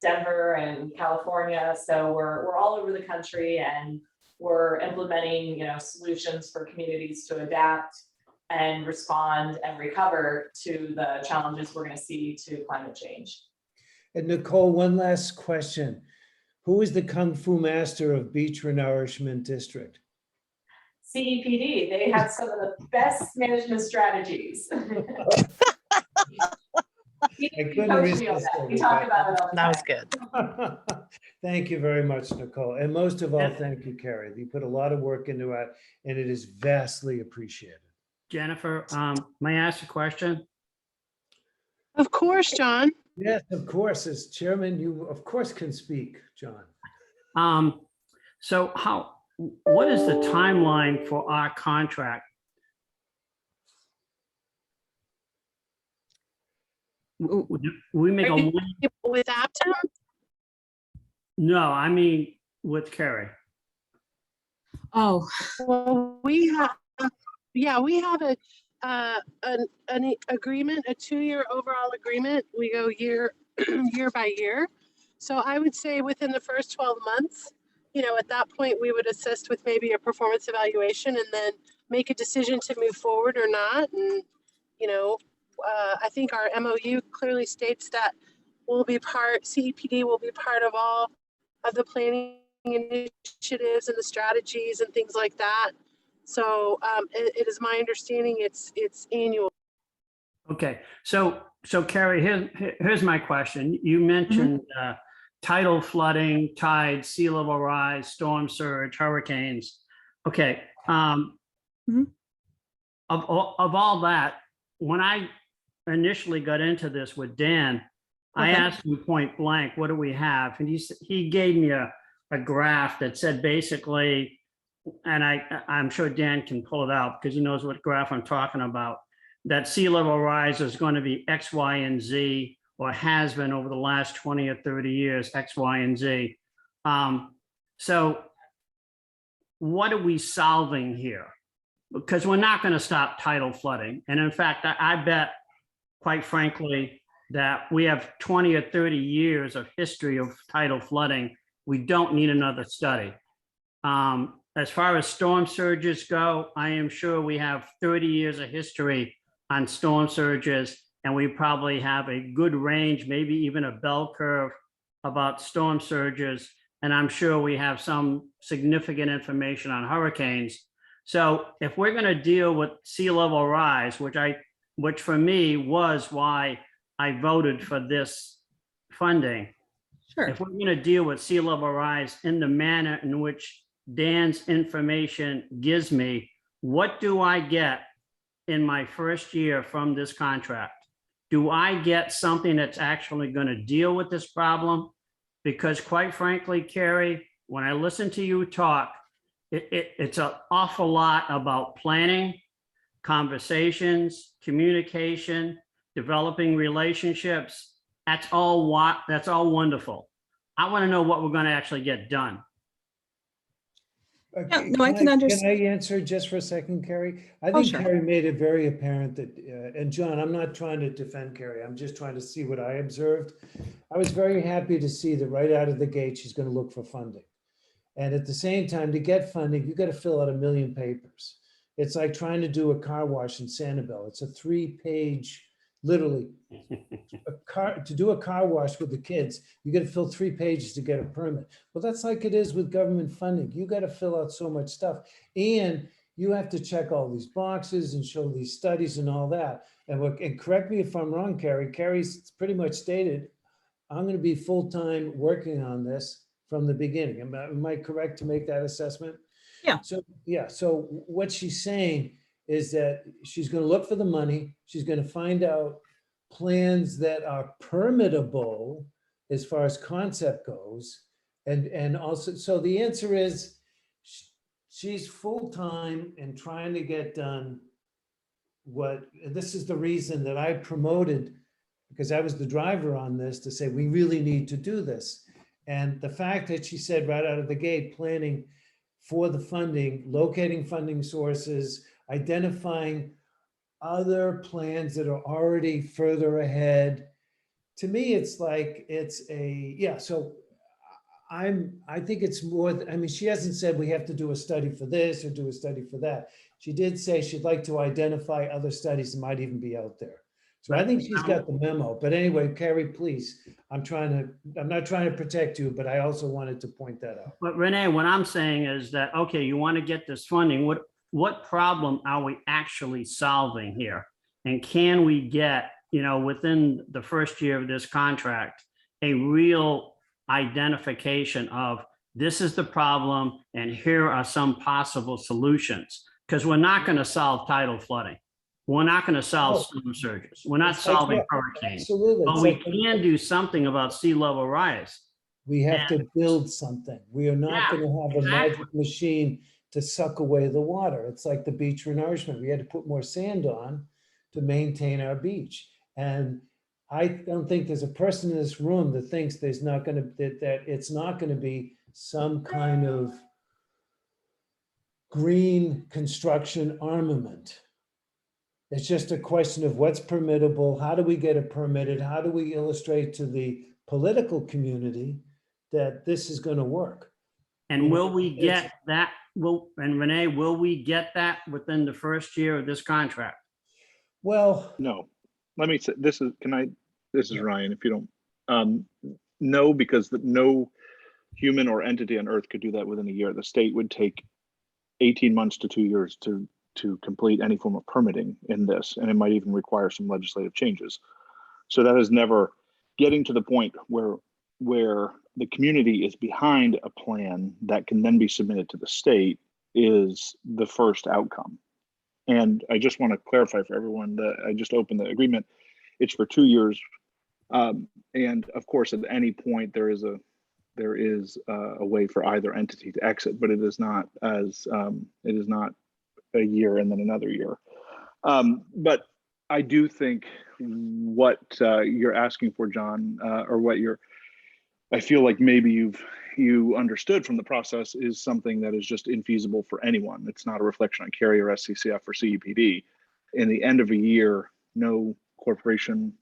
Denver and California. So we're all over the country, and we're implementing, solutions for communities to adapt and respond and recover to the challenges we're going to see to climate change. And Nicole, one last question. Who is the Kung Fu master of Beach Renourishment District? CEPD, they have some of the best management strategies. I couldn't resist it. We talk about it all the That time. was good. Thank you very much, Nicole. And most of all, thank you, Carrie. You put a lot of work into it, and it is vastly appreciated. Jennifer, may I ask a question? Of course, John. Yes, of course. As chairman, you of course can speak, John. So what is the timeline for our contract? We make Are a you with Aptum? no, I mean with Carrie. Oh, Well, we have an agreement, a 2-year overall agreement. We go year by year. So I would say within the first 12 months, at that point, we would assist with maybe a performance evaluation and then make a decision to move forward or not. And, I think our MOU clearly states that CEPD will be part of all of the planning initiatives and the strategies and things like that. So it is my understanding it's annual. Okay, so Carrie, here's my question. You mentioned tidal flooding, tide, sea level rise, storm surge, hurricanes. Okay, of all that, when I initially got into this with Dan, I Okay. asked him point blank, what do we have? And he gave me a graph that said basically, and I'm sure Dan can pull it out because he knows what graph I'm talking about, that sea level rise is going to be X, Y, and Z, or has been over the last 20 or 30 years, X, Y, and Z. So what are we solving here? Because we're not going to stop tidal flooding. And in fact, I bet, quite frankly, that we have 20 or 30 years of history of tidal flooding. We don't need another study. As far as storm surges go, I am sure we have 30 years of history on storm surges, and we probably have a good range, maybe even a bell curve about storm surges. And I'm sure we have some significant information on hurricanes. So if we're going to deal with sea level rise, which for me was why I voted for this funding, Sure. if we're going to deal with sea level rise in the manner in which Dan's information gives me, what do I get in my first year from this contract? Do I get something that's actually going to deal with this problem? Because quite frankly, Carrie, when I listen to you talk, it's an awful lot about planning, conversations, communication, developing relationships. That's all wonderful. I want to know what we're going to actually get done. Yeah, no, I can understand. Can I answer just for a second, Carrie? I Oh, think sure. Carrie made it very apparent that, and John, I'm not trying to defend Carrie. I'm just trying to see what I observed. I was very happy to see that right out of the gate, she's going to look for funding. And at the same time, to get funding, you got to fill out 1 million papers. It's like trying to do a car wash in Sanibel. It's a 3-page, literally, to do a car wash with the kids, you got to fill 3 pages to get a permit. Well, that's like it is with government funding. You got to fill out so much stuff, and you have to check all these boxes and show these studies and all that. And correct me if I'm wrong, Carrie. Carrie's pretty much stated, I'm going to be full-time working on this from the beginning. Am I correct to make that assessment? Yeah. So, yeah. So what she's saying is that she's going to look for the money. She's going to find out plans that are permittable as far as concept goes. And also, so the answer is she's full-time and trying to get done this is the reason that I promoted, because I was the driver on this, to say, we really need to do this. And the fact that she said right out of the gate, planning for the funding, locating funding sources, identifying other plans that are already further ahead. To me, it's like, so I think it's more, I mean, she hasn't said we have to do a study for this or do a study for that. She did say she'd like to identify other studies that might even be out there. So I think she's got the memo. But anyway, Carrie, please, I'm not trying to protect you, but I also wanted to point that out. But Renee, what I'm saying is that, okay, you want to get this funding. What problem are we actually solving here? And can we get, within the first year of this contract, a real identification of this is the problem and here are some possible solutions? Because we're not going to solve tidal flooding. We're not going to solve storm surges. We're not solving hurricanes. Absolutely. But we can do something about sea level rise. We have to build something. We are not going to have a magic machine to suck away the water. It's like the beach renourishment. We had to put more sand on to maintain our beach. And I don't think there's a person in this room that thinks that it's not going to be some kind of green construction armament. It's just a question of what's permittable. How do we get it permitted? How do we illustrate to the political community that this is going to work? And will we get that? And Renee, will we get that within the first year of this contract? Well, no. Let me say, this is Ryan, if you don't, no, because no human or entity on earth could do that within a year. The state would take 18 months to 2 years to complete any form of permitting in this, and it might even require some legislative changes. So that is never getting to the point where the community is behind a plan that can then be submitted to the state is the first outcome. And I just want to clarify for everyone that I just opened the agreement. It's for 2 years. And of course, at any point, there is a way for either entity to exit, but it is not a year and then another year. But I do think what you're asking for, John, or I feel like maybe you understood from the process is something that is just infeasible for anyone. It's not a reflection on Carrie or SCCF or CEPD. In the end of a year, no corporation,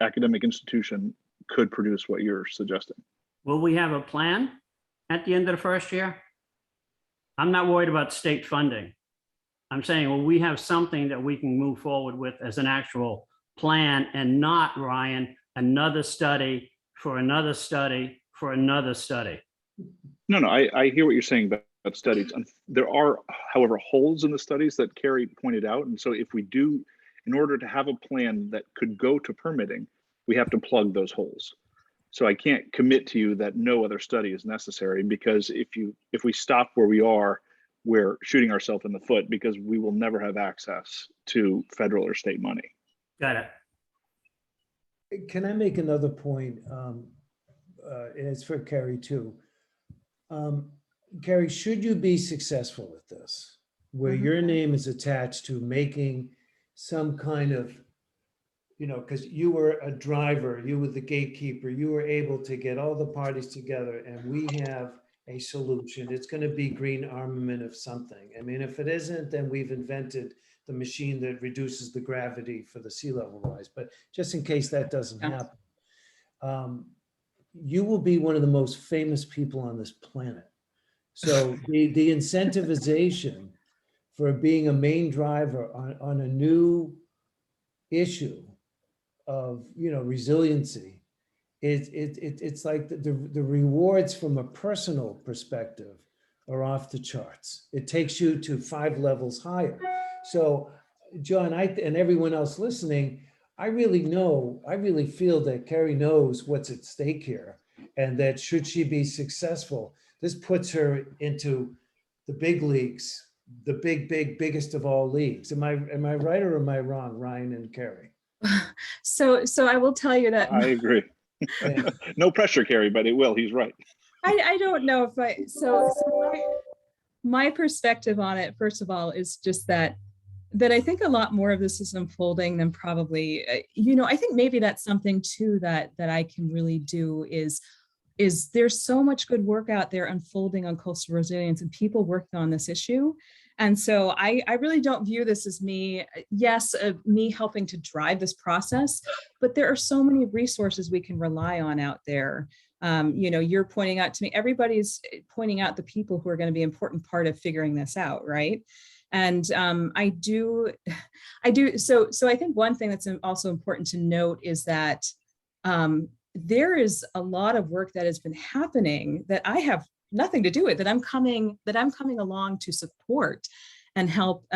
academic institution could produce what you're suggesting. Will we have a plan at the end of the first year? I'm not worried about state funding. I'm saying, will we have something that we can move forward with as an actual plan and not, Ryan, another study for another study for another study? No, I hear what you're saying about studies. There are, however, holes in the studies that Carrie pointed out. And so if we do, in order to have a plan that could go to permitting, we have to plug those holes. So I can't commit to you that no other study is necessary, because if we stop where we are, we're shooting ourselves in the foot, because we will never have access to federal or state money. Got it. Can I make another point? It's for Carrie too. Carrie, should you be successful with this, where your name is attached to making some kind of, because you were a driver, you were the gatekeeper, you were able to get all the parties together, and we have a solution. It's going to be green armament of something. I mean, if it isn't, then we've invented the machine that reduces the gravity for the sea level rise. But just in case that doesn't happen, you will be one of the most famous people on this planet. So the incentivization for being a main driver on a new issue of resiliency, it's like the rewards from a personal perspective are off the charts. It takes you to 5 levels higher. So John, and everyone else listening, I really feel that Carrie knows what's at stake here, and that should she be successful, this puts her into the big leagues, the biggest of all leagues. Am I right or am I wrong, Ryan and Carrie? So I will tell you that I agree. No pressure, Carrie, but it will. He's right. I don't know if my perspective on it, first of all, is just that I think a lot more of this is unfolding than probably, I think maybe that's something too that I can really do is there's so much good work out there unfolding on coastal resilience and people working on this issue. And so I really don't view this as me helping to drive this process, but there are so many resources we can rely on out there. You're pointing out to me, everybody's pointing out the people who are going to be an important part of figuring this out, right? And I do. So I think one thing that's also important to note is that there is a lot of work that has been happening that I have nothing to do with, that I'm coming along to support and help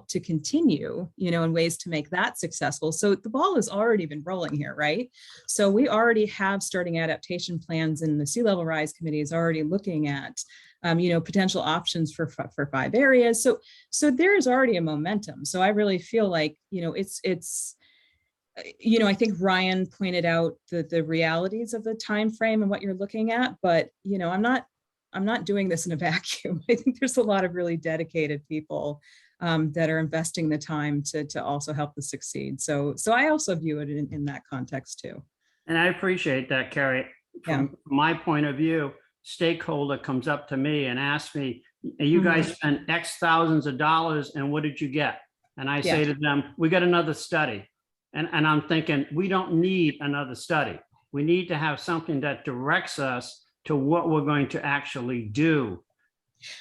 to continue, in ways to make that successful. So the ball has already been rolling here, right? So we already have starting adaptation plans, and the Sea Level Rise Committee is already looking at potential options for 5 areas. So there is already a momentum. So I really feel like, it's I think Ryan pointed out the realities of the time frame and what you're looking at, but I'm not doing this in a vacuum. I think there's a lot of really dedicated people that are investing the time to also help this succeed. So I also view it in that context too. And I appreciate that, Carrie. From my point of view, stakeholder comes up to me and asks me, you guys spent X thousands of dollars and what did you get? And I say to them, we got another study. And I'm thinking, we don't need another study. We need to have something that directs us to what we're going to actually do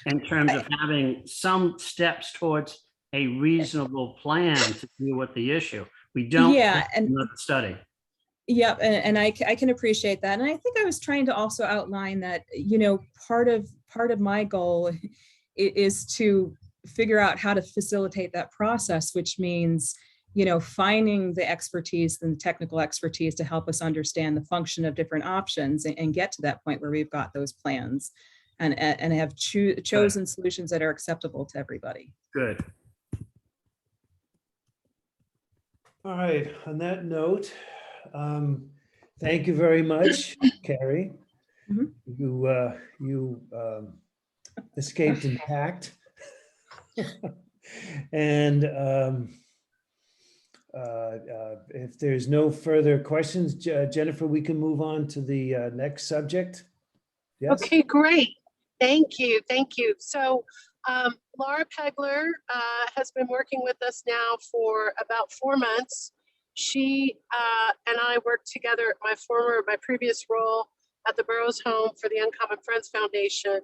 in terms of having some steps towards a reasonable plan to deal with the issue. We don't need another study. Yeah, and I can appreciate that. And I think I was trying to also outline that, part of my goal is to figure out how to facilitate that process, which means, finding the expertise and the technical expertise to help us understand the function of different options and get to that point where we've got those plans and have chosen solutions that are acceptable to everybody. Good. All right, on that note, thank you very much, Carrie. Mhm. You escaped intact. And if there's no further questions, Jennifer, we can move on to the next subject. Yes? Okay, great. Thank you. Thank you. So Laura Pegler has been working with us now for about 4 months. She and I worked together at my previous role at the Burroughs Home for the Uncommon Friends Foundation.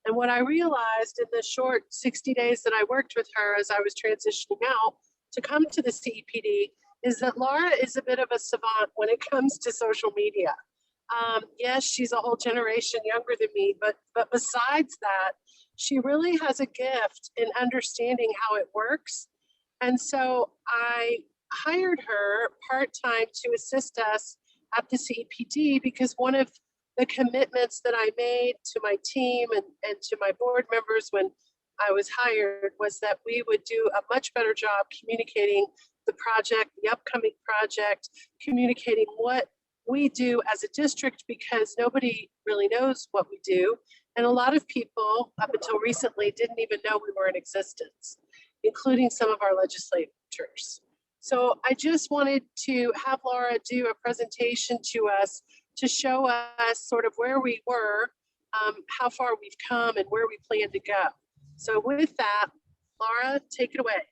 And what I realized in the short 60 days that I worked with her as I was transitioning out to come to the CEPD is that Laura is a bit of a savant when it comes to social media. Yes, she's a whole generation younger than me, but besides that, she really has a gift in understanding how it works. And so I hired her part-time to assist us at the CEPD because one of the commitments that I made to my team and to my board members when I was hired was that we would do a much better job communicating the project, the upcoming project, communicating what we do as a district because nobody really knows what we do. And a lot of people up until recently didn't even know we were in existence, including some of our legislators. So I just wanted to have Laura do a presentation to us to show us sort of where we were, how far we've come and where we plan to go. So with that, Laura, take it away.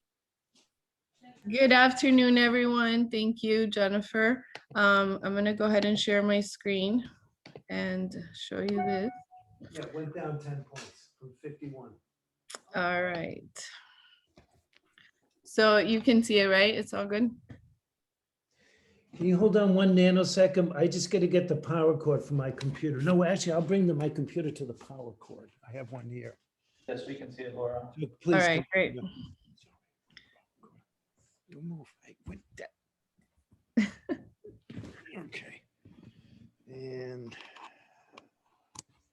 Good afternoon, everyone. Thank you, Jennifer. I'm going to go ahead and share my screen and show you this. Yeah, it went down 10 points from 51. All right. So you can see it, right? It's all good. Can you hold on 1 nanosecond? I just got to get the power cord for my computer. No, actually, I'll bring my computer to the power cord. I have one here. Yes, we can see it, Laura. So please. All right, great. You move. I went that. Okay. And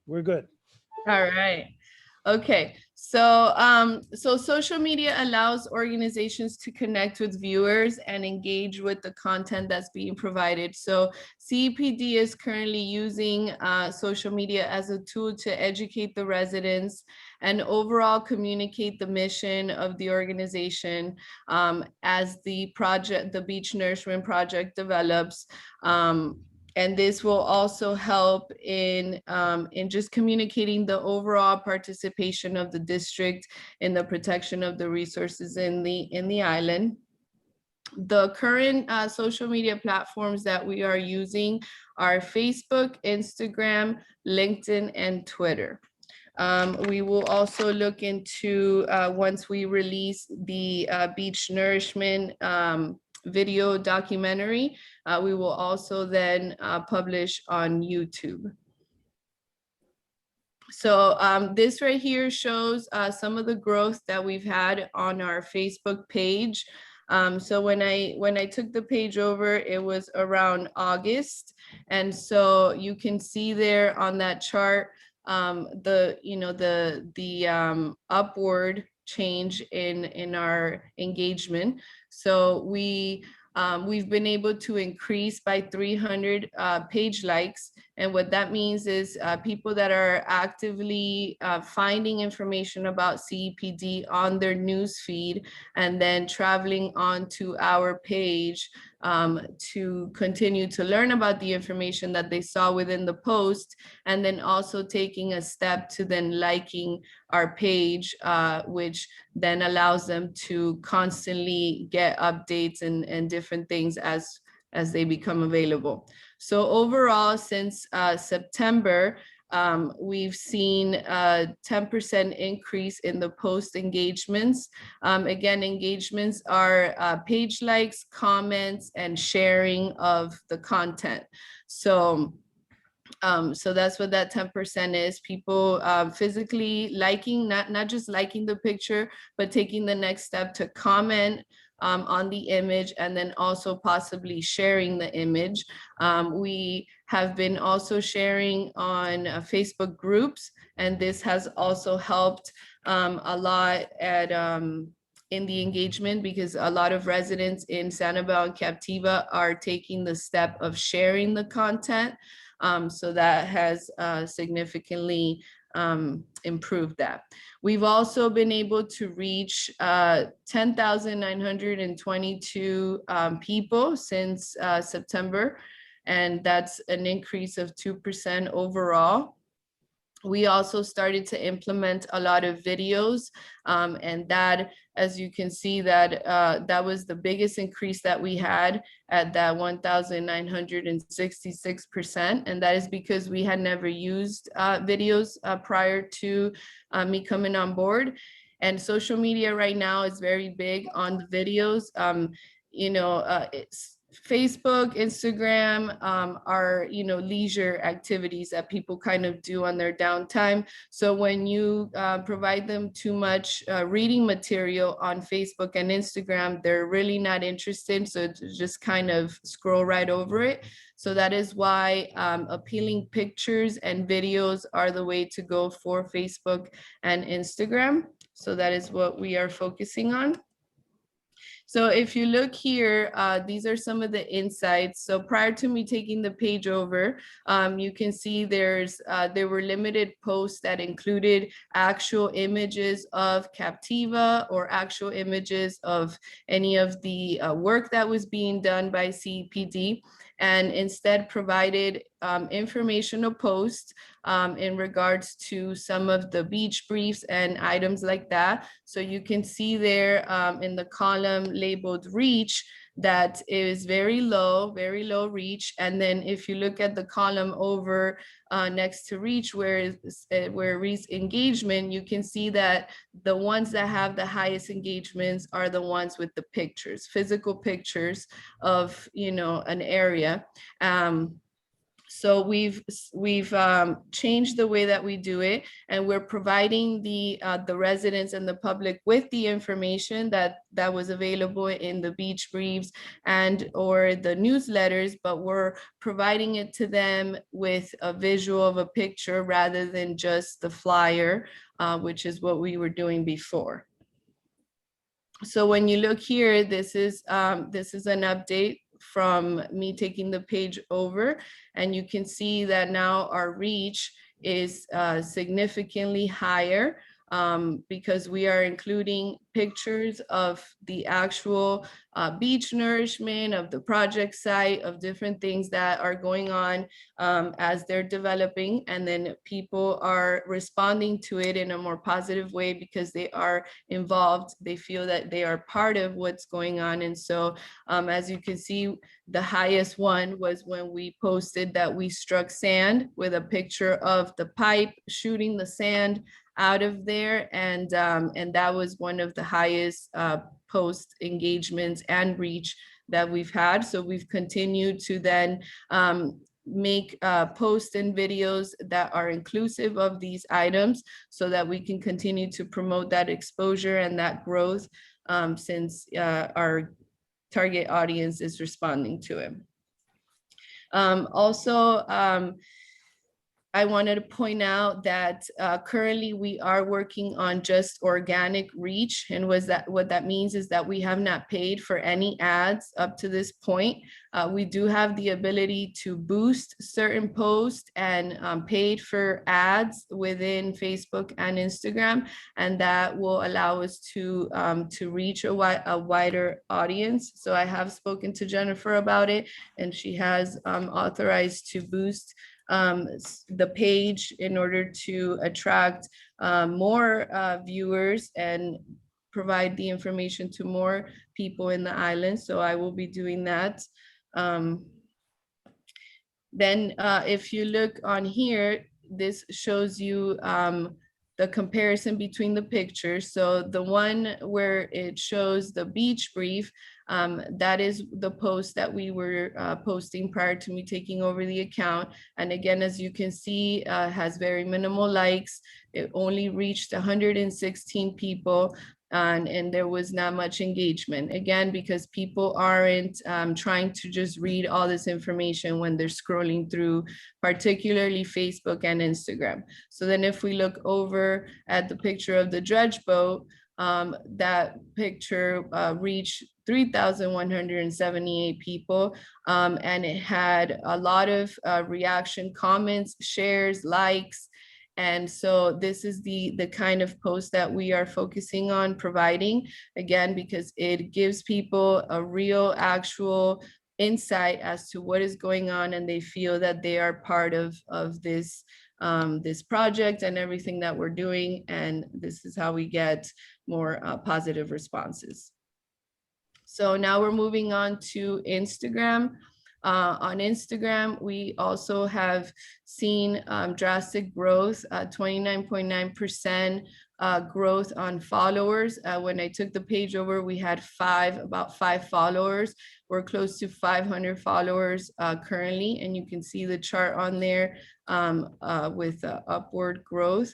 we're good. All right. Okay. So social media allows organizations to connect with viewers and engage with the content that's being provided. So CEPD is currently using social media as a tool to educate the residents and overall communicate the mission of the organization as the project, the Beach Nourishment Project develops. And this will also help in just communicating the overall participation of the district in the protection of the resources in the island. The current social media platforms that we are using are Facebook, Instagram, LinkedIn, and Twitter. We will also look into, once we release the Beach Nourishment video documentary, we will also then publish on YouTube. So this right here shows some of the growth that we've had on our Facebook page. So when I took the page over, it was around August. And so you can see there on that chart, the upward change in our engagement. So we've been able to increase by 300 page likes. And what that means is people that are actively finding information about CEPD on their news feed and then traveling onto our page to continue to learn about the information that they saw within the post, and then also taking a step to then liking our page, which then allows them to constantly get updates and different things as they become available. So overall, since September, we've seen a 10% increase in the post engagements. Again, engagements are page likes, comments, and sharing of the content. So that's what that 10% is. People physically liking, not just liking the picture, but taking the next step to comment on the image and then also possibly sharing the image. We have been also sharing on Facebook groups, and this has also helped a lot at in the engagement because a lot of residents in Sanibel and Captiva are taking the step of sharing the content. So that has significantly improved that. We've also been able to reach 10,922 people since September, and that's an increase of 2% overall. We also started to implement a lot of videos, and that, as you can see, that that was the biggest increase that we had at that 1,966%, and that is because we had never used videos prior to me coming on board. And social media right now is very big on the videos. You know, it's Facebook, Instagram are, you know, leisure activities that people kind of do on their downtime. So when you provide them too much reading material on Facebook and Instagram, they're really not interested. So just kind of scroll right over it. So that is why appealing pictures and videos are the way to go for Facebook and Instagram. So that is what we are focusing on. So if you look here, these are some of the insights. So prior to me taking the page over, you can see there were limited posts that included actual images of Captiva or actual images of any of the work that was being done by CEPD, and instead provided informational posts in regards to some of the beach briefs and items like that. So you can see there in the column labeled reach, that is very low reach. And then if you look at the column over next to reach, where it reads engagement, you can see that the ones that have the highest engagements are the ones with the pictures, physical pictures of, you know, an area. So we've changed the way that we do it, and we're providing the residents and the public with the information that was available in the beach briefs and or the newsletters, but we're providing it to them with a visual of a picture rather than just the flyer, which is what we were doing before. So when you look here, this is an update from me taking the page over, and you can see that now our reach is significantly higher because we are including pictures of the actual beach nourishment, of the project site, of different things that are going on as they're developing. And then people are responding to it in a more positive way because they are involved. They feel that they are part of what's going on. And so as you can see, the highest one was when we posted that we struck sand with a picture of the pipe shooting the sand out of there, and that was one of the highest post engagements and reach that we've had. So we've continued to then make posts and videos that are inclusive of these items so that we can continue to promote that exposure and that growth since our target audience is responding to it. Also, I wanted to point out that currently we are working on just organic reach, and what that means is that we have not paid for any ads up to this point. We do have the ability to boost certain posts and paid for ads within Facebook and Instagram, and that will allow us to reach a wider audience. So I have spoken to Jennifer about it, and she has authorized to boost the page in order to attract more viewers and provide the information to more people in the island. So I will be doing that. Then if you look on here, this shows you the comparison between the pictures. So the one where it shows the beach brief, that is the post that we were posting prior to me taking over the account. And again, as you can see, has very minimal likes. It only reached 116 people. And there was not much engagement, again, because people aren't trying to just read all this information when they're scrolling through, particularly Facebook and Instagram. So then if we look over at the picture of the dredge boat, That picture reached 3,178 people, and it had a lot of reaction, comments, shares, likes. And so this is the kind of post that we are focusing on providing, again, because it gives people a real, actual insight as to what is going on, and they feel that they are part of this this project and everything that we're doing. And this is how we get more positive responses. So now we're moving on to Instagram. On Instagram, we also have seen drastic growth, 29.9% growth on followers. When I took the page over, we had about five followers. We're close to 500 followers currently, and you can see the chart on there with upward growth.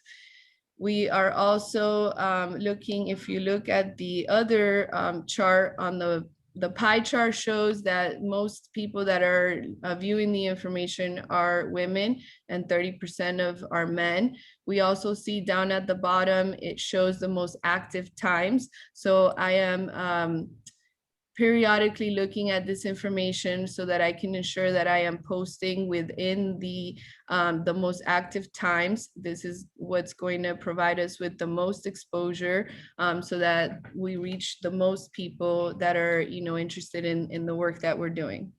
We are also looking, if you look at the other chart on the pie chart, shows that most people that are viewing the information are women and 30% of are men. We also see down at the bottom, it shows the most active times. So I am periodically looking at this information so that I can ensure that I am posting within the most active times. This is what's going to provide us with the most exposure, so that we reach the most people that are, interested in the work that we're doing.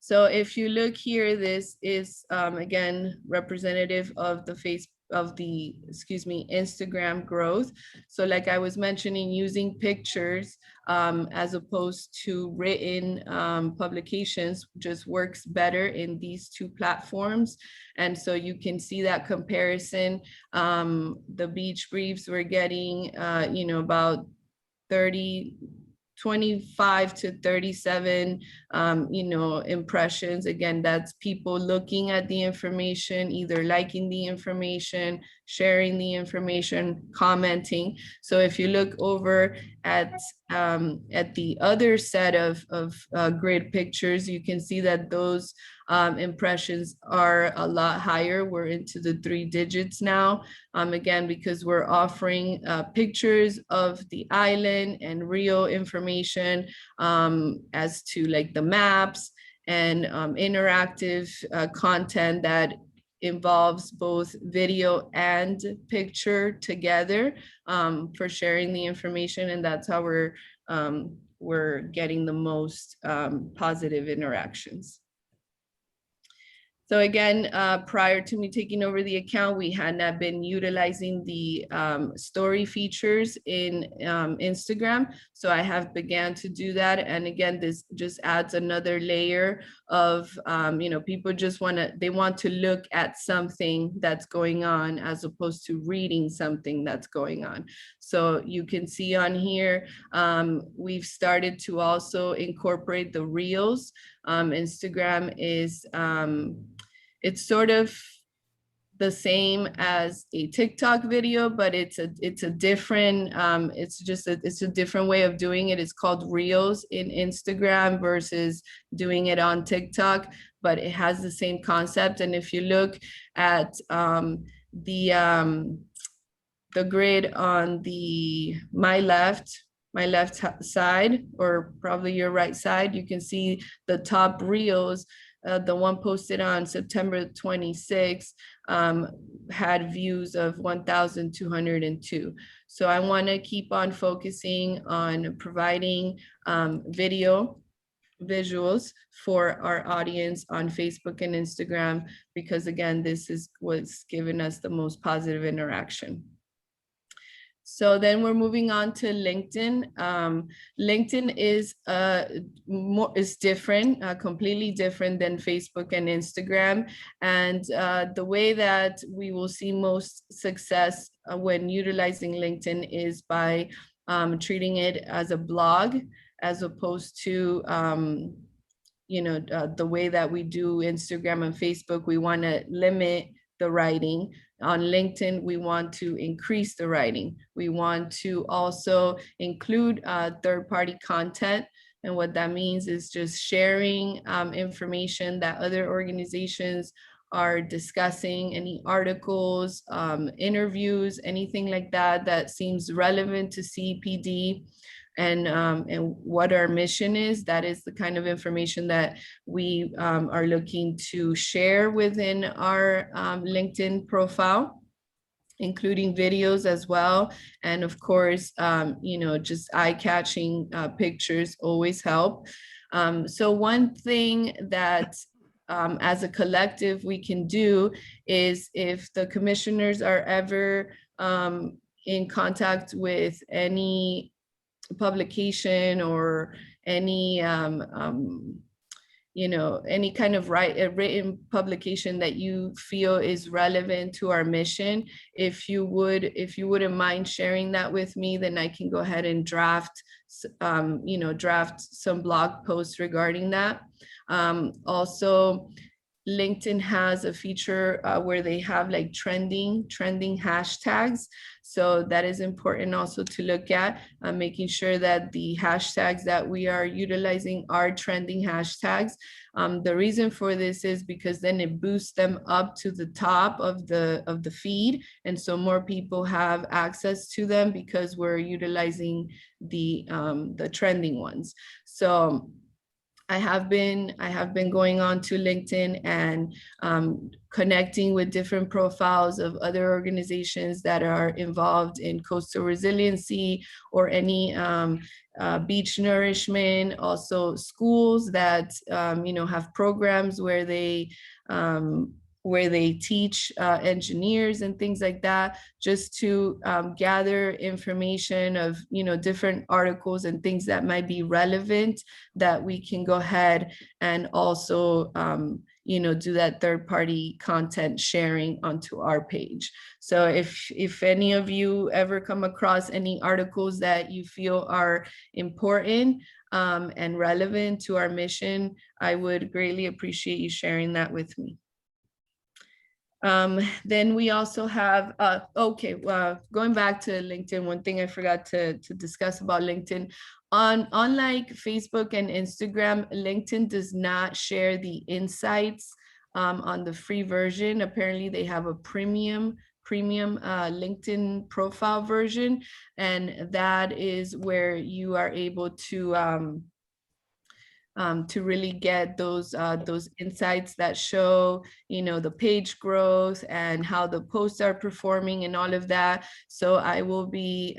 So if you look here, this is again representative of the Instagram growth. So like I was mentioning, using pictures as opposed to written publications just works better in these two platforms. And so you can see that comparison. The beach briefs we're getting, about 25 to 37, impressions. Again, that's people looking at the information, either liking the information, sharing the information, commenting. So if you look over at the other set of grid pictures, you can see that those impressions are a lot higher. We're into the 3 digits now. Again, because we're offering pictures of the island and real information as to like the maps and interactive content that involves both video and picture together for sharing the information. And that's how we're getting the most positive interactions. So again, prior to me taking over the account, we had not been utilizing the story features in Instagram. So I have began to do that. And again, this just adds another layer of, people just they want to look at something that's going on as opposed to reading something that's going on. So you can see on here, we've started to also incorporate the reels. Instagram is, it's sort of the same as a TikTok video, but it's a different, it's a different way of doing it. It's called Reels in Instagram versus doing it on TikTok, but it has the same concept. And if you look at the grid on my left side, or probably your right side, you can see the top reels. The one posted on September 26th had views of 1,202. So I want to keep on focusing on providing visuals for our audience on Facebook and Instagram, because again, this is what's given us the most positive interaction. So then we're moving on to LinkedIn. LinkedIn is different, completely different than Facebook and Instagram. And the way that we will see most success when utilizing LinkedIn is by treating it as a blog, as opposed to the way that we do Instagram and Facebook. We want to limit the writing. On LinkedIn, we want to increase the writing. We want to also include third-party content. And what that means is just sharing information that other organizations are discussing, any articles, interviews, anything like that that seems relevant to CEPD and what our mission is. That is the kind of information that we are looking to share within our LinkedIn profile, including videos as well. And of course, just eye-catching pictures always help. So one thing that as a collective we can do is, if the commissioners are ever in contact with any publication or any any kind of written publication that you feel is relevant to our mission, if you wouldn't mind sharing that with me, then I can go ahead and draft some blog posts regarding that. Also, LinkedIn has a feature where they have like trending hashtags. So that is important also to look at, making sure that the hashtags that we are utilizing are trending hashtags. The reason for this is because then it boosts them up to the top of the feed. And so more people have access to them because we're utilizing the trending ones. So I have been going on to LinkedIn and connecting with different profiles of other organizations that are involved in coastal resiliency or any beach nourishment, also schools that have programs where they teach engineers and things like that, just to gather information of different articles and things that might be relevant, that we can go ahead and also do that third-party content sharing onto our page. So if any of you ever come across any articles that you feel are important and relevant to our mission, I would greatly appreciate you sharing that with me. Then we also have, going back to LinkedIn, one thing I forgot to discuss about LinkedIn, unlike Facebook and Instagram, LinkedIn does not share the insights on the free version. Apparently they have a premium LinkedIn profile version, and that is where you are able to really get those insights that show, the page growth and how the posts are performing and all of that. So I will be,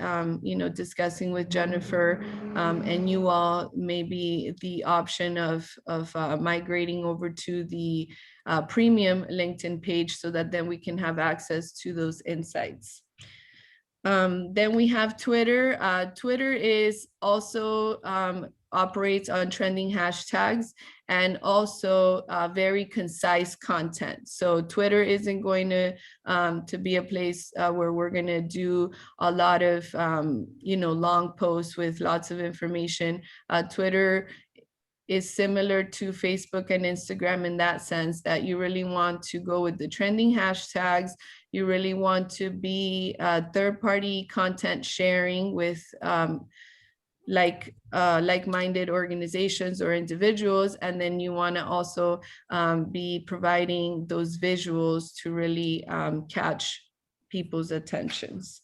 discussing with Jennifer and you all, maybe the option of migrating over to the premium LinkedIn page, so that then we can have access to those insights. Then we have Twitter. Twitter is also operates on trending hashtags and also very concise content. So Twitter isn't going to be a place where we're going to do a lot of long posts with lots of information. Twitter is similar to Facebook and Instagram in that sense, that you really want to go with the trending hashtags. You really want to be third-party content sharing with like-minded organizations or individuals. And then you want to also be providing those visuals to really catch people's attentions.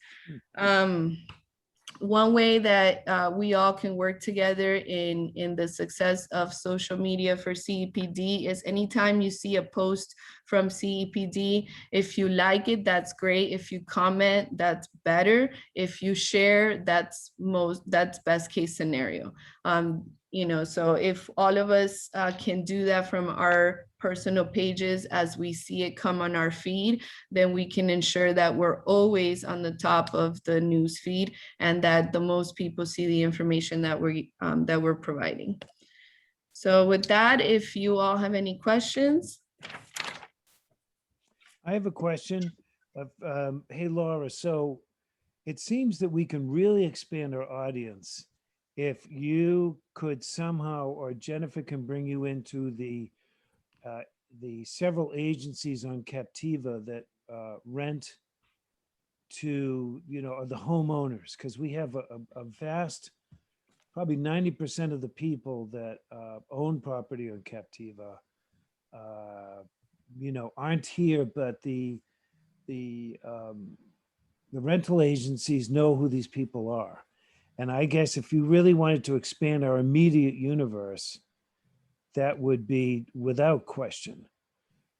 One way that we all can work together in the success of social media for CEPD is, anytime you see a post from CEPD, if you like it, that's great. If you comment, that's better. If you share, that's best case scenario. So if all of us can do that from our personal pages as we see it come on our feed, then we can ensure that we're always on the top of the news feed, and that the most people see the information that we're providing. So with that, if you all have any questions. I have a question. Hey, Laura, so it seems that we can really expand our audience if you could somehow, or Jennifer can bring you into the several agencies on Captiva that rent to, the homeowners, because we have a vast, probably 90% of the people that own property on Captiva aren't here, but the rental agencies know who these people are. And I guess if you really wanted to expand our immediate universe, that would be without question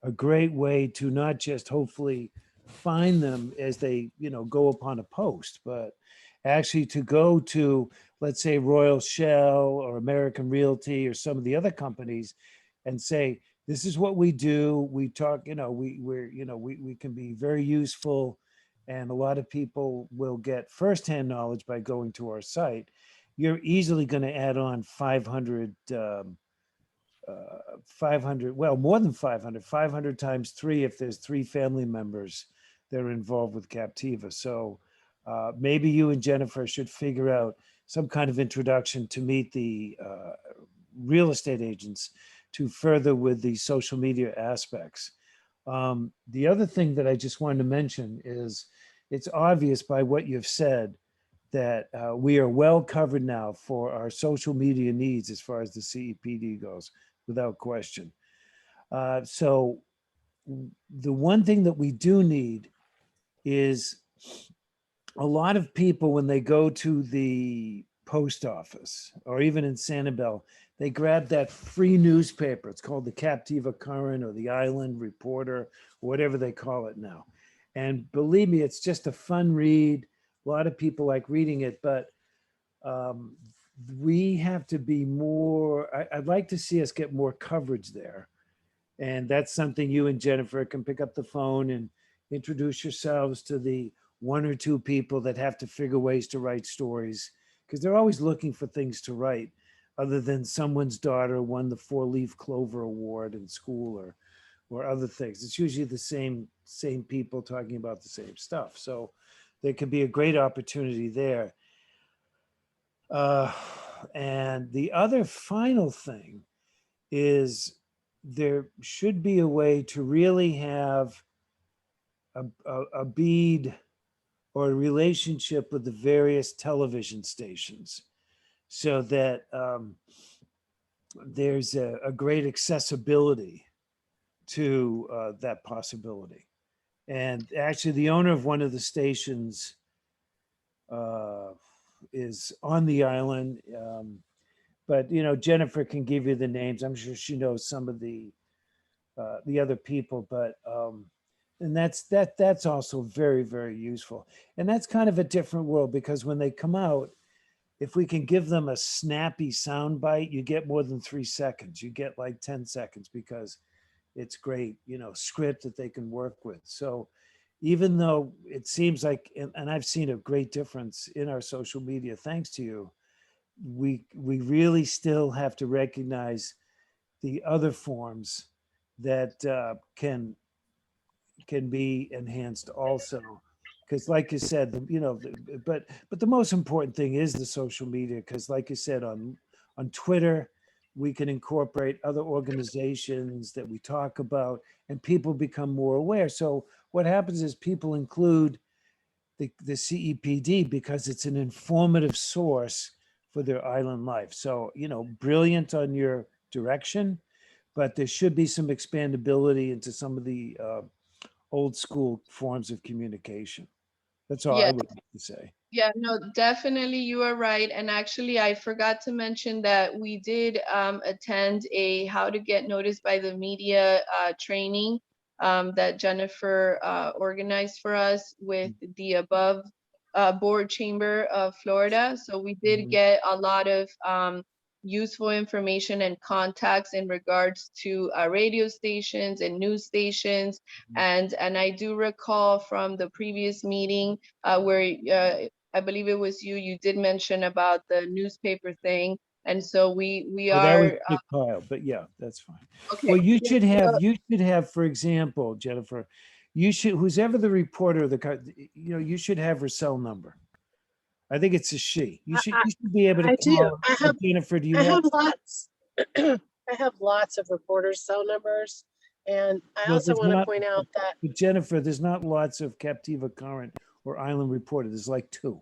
a great way to not just hopefully find them as they, go upon a post, but actually to go to, let's say, Royal Shell or American Realty or some of the other companies and say, this is what we do. We talk, we can be very useful. And a lot of people will get firsthand knowledge by going to our site. You're easily going to add on 500, 500, well, more than 500 times 3 if there's 3 family members that are involved with Captiva. So maybe you and Jennifer should figure out some kind of introduction to meet the real estate agents to further with the social media aspects. The other thing that I just wanted to mention is it's obvious by what you've said that we are well covered now for our social media needs as far as the CEPD goes, without question. So the one thing that we do need is a lot of people, when they go to the post office or even in Sanibel, they grab that free newspaper. It's called the Captiva Current or the Island Reporter, or whatever they call it now. And believe me, it's just a fun read. A lot of people like reading it, but we have to be more, I'd like to see us get more coverage there. And that's something you and Jennifer can pick up the phone and introduce yourselves to the 1 or 2 people that have to figure ways to write stories, because they're always looking for things to write other than someone's daughter won the 4-leaf clover award in school or other things. It's usually the same people talking about the same stuff. So there could be a great opportunity there. And the other final thing is there should be a way to really have a bead or a relationship with the various television stations so that there's a great accessibility to that possibility. And actually the owner of one of the stations is on the island. But Jennifer can give you the names. I'm sure she knows some of the other people, but and that's also very, very useful. And that's kind of a different world, because when they come out, if we can give them a snappy sound bite, you get more than 3 seconds. You get like 10 seconds because it's great, script that they can work with. So even though it seems like, and I've seen a great difference in our social media, thanks to you, we really still have to recognize the other forms that can be enhanced also. Because like you said, but the most important thing is the social media, because like you said, on Twitter, we can incorporate other organizations that we talk about and people become more aware. So what happens is people include the CEPD because it's an informative source for their island life. So, brilliant on your direction, but there should be some expandability into some of the old school forms of communication. That's all I Yeah. would like to say. Yeah, no, definitely you are right. And actually, I forgot to mention that we did attend a how to get noticed by the media training that Jennifer organized for us with the above board chamber of Florida. So we did get a lot of useful information and contacts in regards to radio stations and news stations. And I do recall from the previous meeting where I believe it was you did mention about the newspaper thing. And so we Oh, that was are Dick Kyle, but yeah, that's fine. okay. Well, you should have, for example, Jennifer, who's ever the reporter of you should have her cell number. I think it's a she. You should be able to I do. call. I have Jennifer, do you I have? have lots. I have lots of reporters' cell numbers. And I Well, also there's want to not- point out that But Jennifer, there's not lots of Captiva Current or Island Reporter. There's like 2.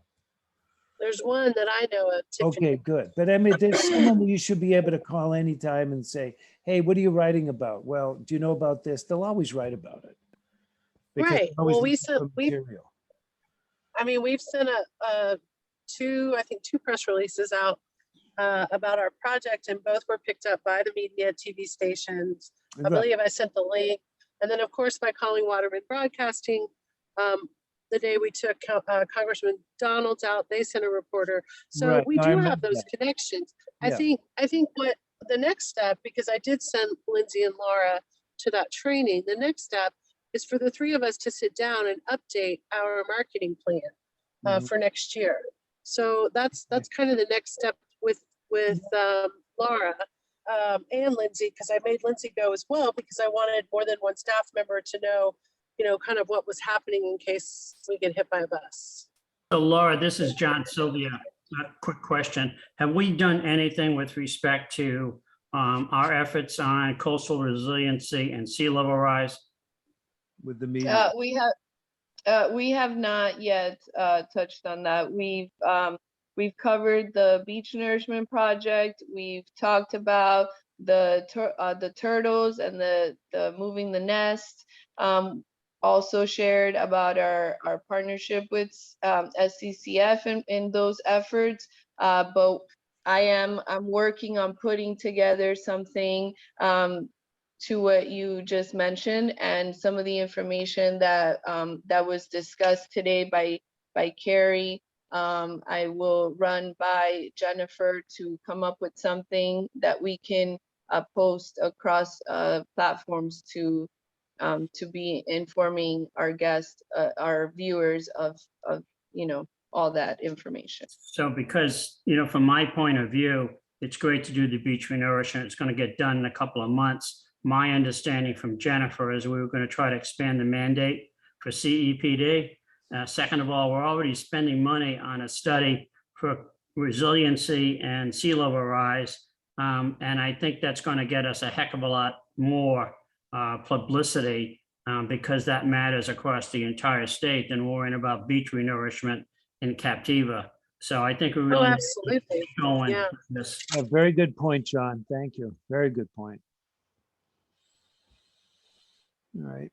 There's one that I know of, Tiffany. Okay, good. But I mean, there's someone that you should be able to call anytime and say, hey, what are you writing about? Well, do you know about this? They'll always write about it. Because Right. they're always Well, looking for material. we've sent two press releases out about our project, and both were picked up by the media, TV stations. I Right. believe I sent the link. And then, of course, by calling Waterman Broadcasting, the day we took Congressman Donald's out, they sent a reporter. So Right. we No, I do have remember those that. connections. Yeah. I think what the next step, because I did send Lindsay and Laura to that training, the next step is for the three of us to sit down and update our marketing plan Mhm. for next year. So that's kind of the next step with Laura and Lindsay, because I made Lindsay go as well, because I wanted more than one staff member to know, kind of what was happening in case we get hit by a bus. So Laura, this is John Sylvia. A quick question. Have we done anything with respect to our efforts on coastal resiliency and sea level rise? With the media. We have not yet touched on that. We've covered the beach nourishment project. We've talked about the turtles and the moving the nest. Also shared about our partnership with SCCF in those efforts. But I'm working on putting together something to what you just mentioned, and some of the information that was discussed today by Carrie. I will run by Jennifer to come up with something that we can post across platforms to be informing our guests, our viewers of all that information. So because, from my point of view, it's great to do the beach renourishment. It's going to get done in a couple of months. My understanding from Jennifer is we were going to try to expand the mandate for CEPD. Second of all, we're already spending money on a study for resiliency and sea level rise. And I think that's going to get us a heck of a lot more publicity because that matters across the entire state than worrying about beach renourishment in Captiva. So I think we really need to absolutely. keep going Yeah. this. A very good point, John. Thank you. Very good point. All right.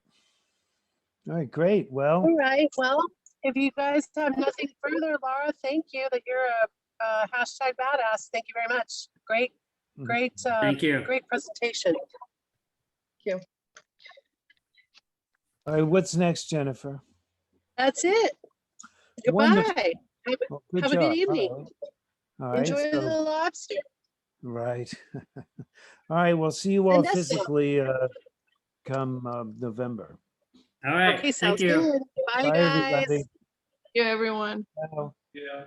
All right, great. Well, All right. Well, if you guys have nothing further, Laura, thank you that you're a hashtag badass. Thank you very much. Great, Mhm. great, Thank you. great presentation. all right, what's next, Jennifer? That's it. Wonderful. Goodbye. Well, Have a good job. evening. All right. Enjoy so- the lobster. Right. All right, we'll see you all And that's all. physically come November. All right. Okay, Thank sounds you. good. Bye, Bye, guys. everybody. Yeah, everyone. Ciao. Yeah.